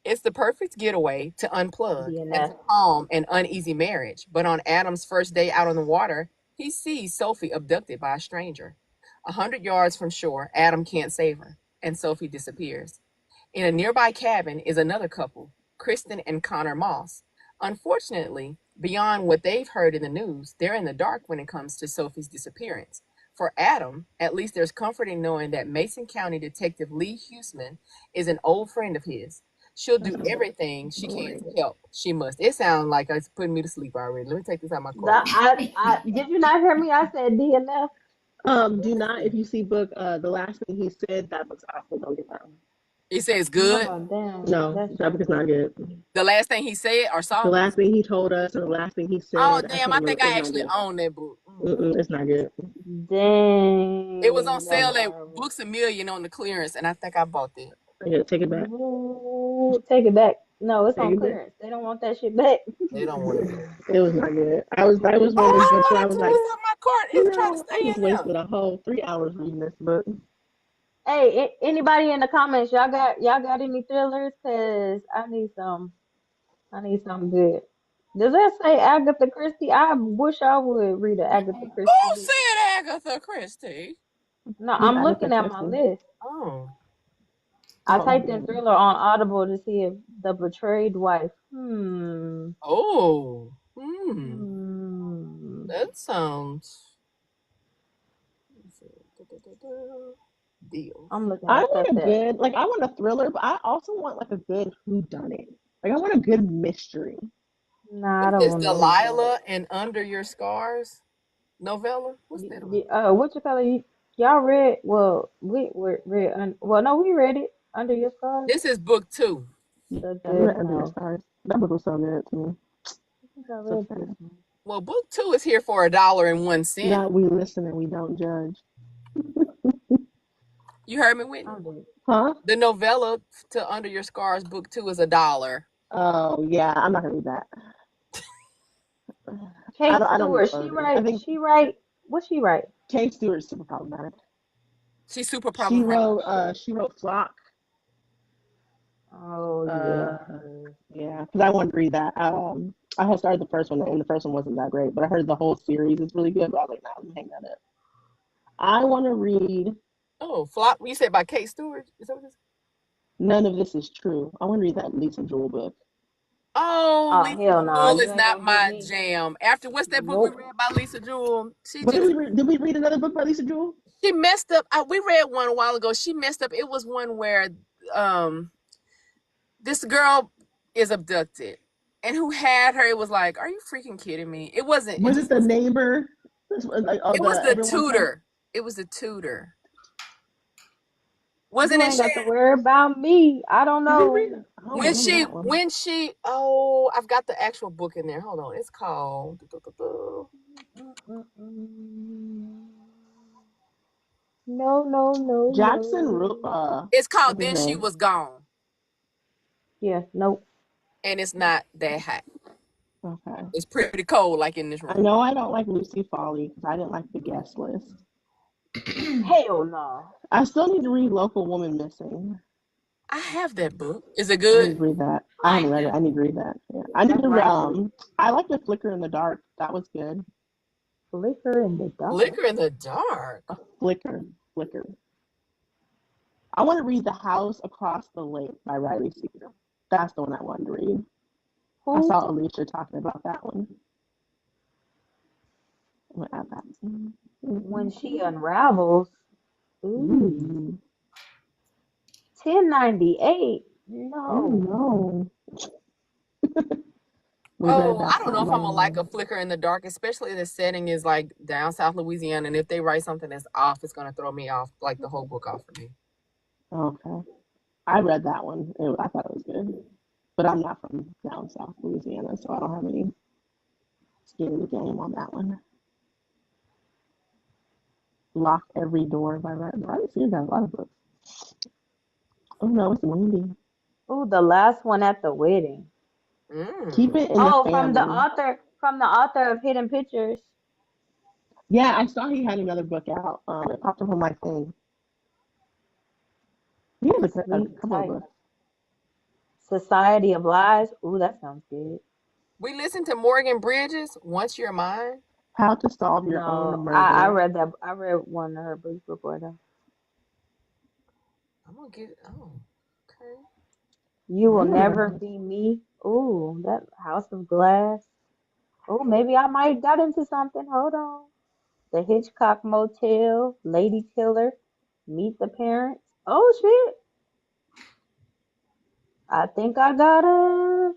It's the perfect getaway to unplug and to calm an uneasy marriage. But on Adam's first day out on the water, he sees Sophie abducted by a stranger. 100 yards from shore, Adam can't save her, and Sophie disappears. In a nearby cabin is another couple, Kristen and Connor Moss. Unfortunately, beyond what they've heard in the news, they're in the dark when it comes to Sophie's disappearance. For Adam, at least there's comfort in knowing that Mason County Detective Lee Huseman is an old friend of his. She'll do everything she can to help. She must. It sounds like it's putting me to sleep already. Let me take this out of my car. Did you not hear me? I said DNF. Do not, if you see book, the last thing he said, that book's awful. Don't get that one. He says good? Oh, damn. No, that book is not good. The last thing he said or saw? The last thing he told us or the last thing he said. Oh, damn. I think I actually own that book. It's not good. Dang. It was on sale at Books A Million on the clearance, and I think I bought that. Yeah, take it back. Ooh, take it back. No, it's on clearance. They don't want that shit back. They don't want it. It was not good. I was one of those books where I was like, my cart is trying to stay I just wasted a whole 3 hours reading this book. Hey, anybody in the comments, y'all got any thrillers? Cause I need some good. Does that say Agatha Christie? I wish I would read an Agatha Christie. Who said Agatha Christie? No, I'm looking at my list. Oh. I typed in thriller on Audible to see if The Betrayed Wife. Oh. That sounds. Deal. I'm looking. I want a thriller, but I also want like a good whodunit. Like I want a good mystery. Nah, I don't want Delilah and Under Your Scars novella. What's that about? What you call it? Y'all read? Well, we read. No, we read it. Under Your Scars. This is book 2. Under Your Scars. That book was so good to me. Well, book 2 is here for $1.01. Yeah, we listen and we don't judge. You heard me, Whitney? Huh? The novella to Under Your Scars, book 2 is $1. Oh yeah, I'm not gonna read that. Kate Stewart, she write. What she write? Kate Stewart's super problematic. She's super problematic. She wrote Flock. Oh yeah, because I wanted to read that. I had started the first one, and the first one wasn't that great, but I heard the whole series is really good. But I was like, nah, let me hang that up. I want to read Oh, Flop. You said by Kate Stewart. Is that what it is? None of this is true. I want to read that Lisa Jewell book. Oh, Oh Lisa hell no, Jewell you is ain't not gonna get my me. jam. After what's that book we Nope. read by Lisa Jewell? What did we read? Did we read another book by Lisa Jewell? She messed up. We read one a while ago. She messed up. It was one where um this girl is abducted, and who had her? It was like, are you freaking kidding me? It wasn't. It Was it just the was. neighbor? Like, oh, It was the the everyone come. tutor. It was the tutor. Wasn't You it ain't got to Shannon? worry about me. I don't Did we read? know. I don't When remember she, that one. when she, oh, I've got the actual book in there. Hold on. It's called. Mm-mm. No, no, no, Jackson. no. It's called What's his Then She name? Was Gone. Yeah, nope. And it's not that hot. Okay. It's pretty cold, like in this I room. know I don't like Lucy Folly because I didn't like the guest list. Hell no. I still need to read Local Woman Missing. I have that book. Is it I good? need to read that. I Like haven't read it. it. I need to read that. Yeah. I need That's to. my shit. I like The Flicker in the Dark. That was good. Flicker in the dark. Liquor in the Dark. A flicker. I want to read The House Across the Lake by Riley Seeger. That's the one I wanted to read. I Who? saw Alicia talking about that one. I'm gonna add that. When she unravels. Ooh. Ooh. 1098. Oh No. no. We read Oh, that I don't know if I'm gonna like a one. Flicker in the Dark, especially the setting is like down South Louisiana, and if they write something that's off, it's gonna throw me off, like the whole book off for me. Okay. I read that one. I thought it was good. But I'm not from down South Louisiana, so I don't have any skin in the game on that one. Lock Every Door by Riley Seeger got a lot of books. Oh no, it's windy. Ooh, the last one at the wedding. Keep Mm. It in the Oh, Family. from the author of Hidden Pictures. Yeah, I saw he had another book out. It popped up on my thing. He has a Sleep couple of tight. books. Society of Lies. Ooh, that sounds good. We listened to Morgan Bridges, Once You're Mine. How to Solve Your Own No, I Murder. read that. I read one of her books before though. I'm gonna get. Oh, okay. You I Will never Never heard of this. Be Me. Ooh, that House of Glass. Oh, maybe I might got into something. Hold on. The Hitchcock Motel, Lady Killer, Meet the Parents. Oh shit. I think I got a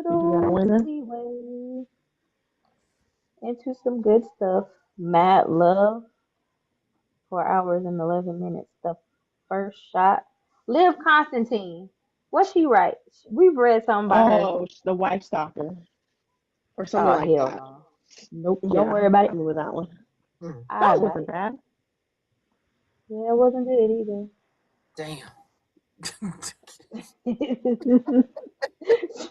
You got a little winner? leeway into some good stuff. Mad Love, 4 hours and 11 minutes. The First Shot. Liv Constantine. What she write? We've read something about her. Oh, The Wife Stalker or something Oh like hell that. no. Nope. Don't Yeah, worry about I it. remember that one. Mm. That I one got wasn't it. bad. Yeah, it wasn't good either. Damn.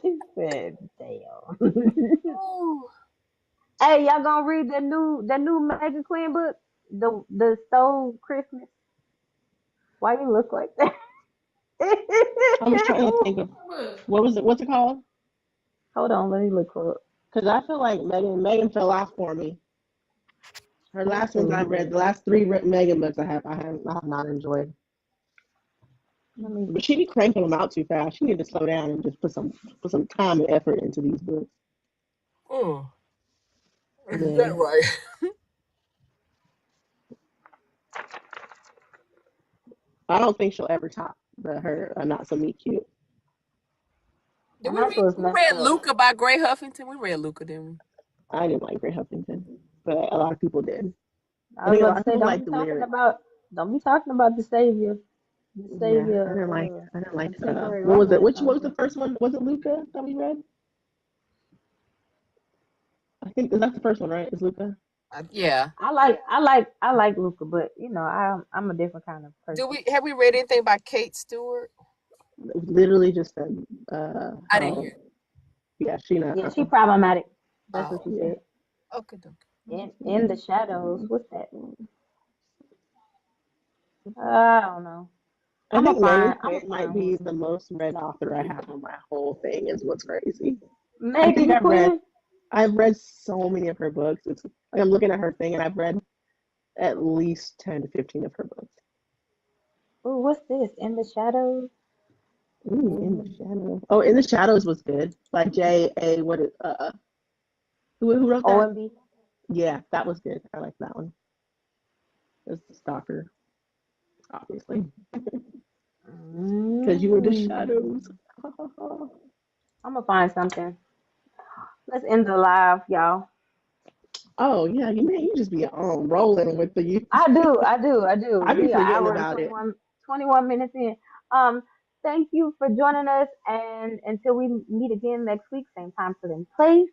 She said, "Damn." Ooh. Hey, y'all gonna read the new Megan Queen book? The Stole Christmas. Why you look like that? I was trying to think of what was it? What's it called? Hold on, let me look for it. Because I feel like Megan fell off for me. Her Me last ones I too. read, the last three Megan books I have not enjoyed. Let me. But she be cranking them out too fast. She need to slow down and just put some time and effort into these books. Mm. Is that Yeah. right? I don't think she'll ever top her Not So Meet Cute. Did And we that's read? what's We messed read up. Luca by Gray Huffington. We read Luca, didn't we? I didn't like Ray Huffington, but a lot of people did. I I was think a about lot to of say, people like the lyrics. don't be talking about the savior, the Yeah, savior I didn't like contemporary what was it? romance What was author. the first one? Was it Luca that we read? I think that's the first one, right? Is Luca? Yeah. I like Luca, but I'm a different kind of Do person. we have we read anything by Kate Stewart? It literally just said I didn't how hear. yeah, she not Yeah, she problematic. That's what Oh, she yeah. said. okay, okay. In the shadows. What's that? I don't know. I think Megan I'm a Quinn might find be one. the most read author I have on my whole thing. Is what's crazy. I think Megan Quinn. I've read so many of her books. It's like I'm looking at her thing and I've read at least 10 to 15 of her books. Ooh, what's this? In the Shadows? Ooh, In the Shadows. Oh, In the Shadows was good. By J.A. What is who wrote that? OMB. Yeah, that was good. I like that one. It was the stalker, obviously, because you were the shadows. I'm gonna find something. Let's end the live, y'all. Oh yeah, you just be on rolling with the you. I do. I be We are forgetting hour and about it. 21 minutes in. Thank you for joining us, and until we meet again next week, same time, same place.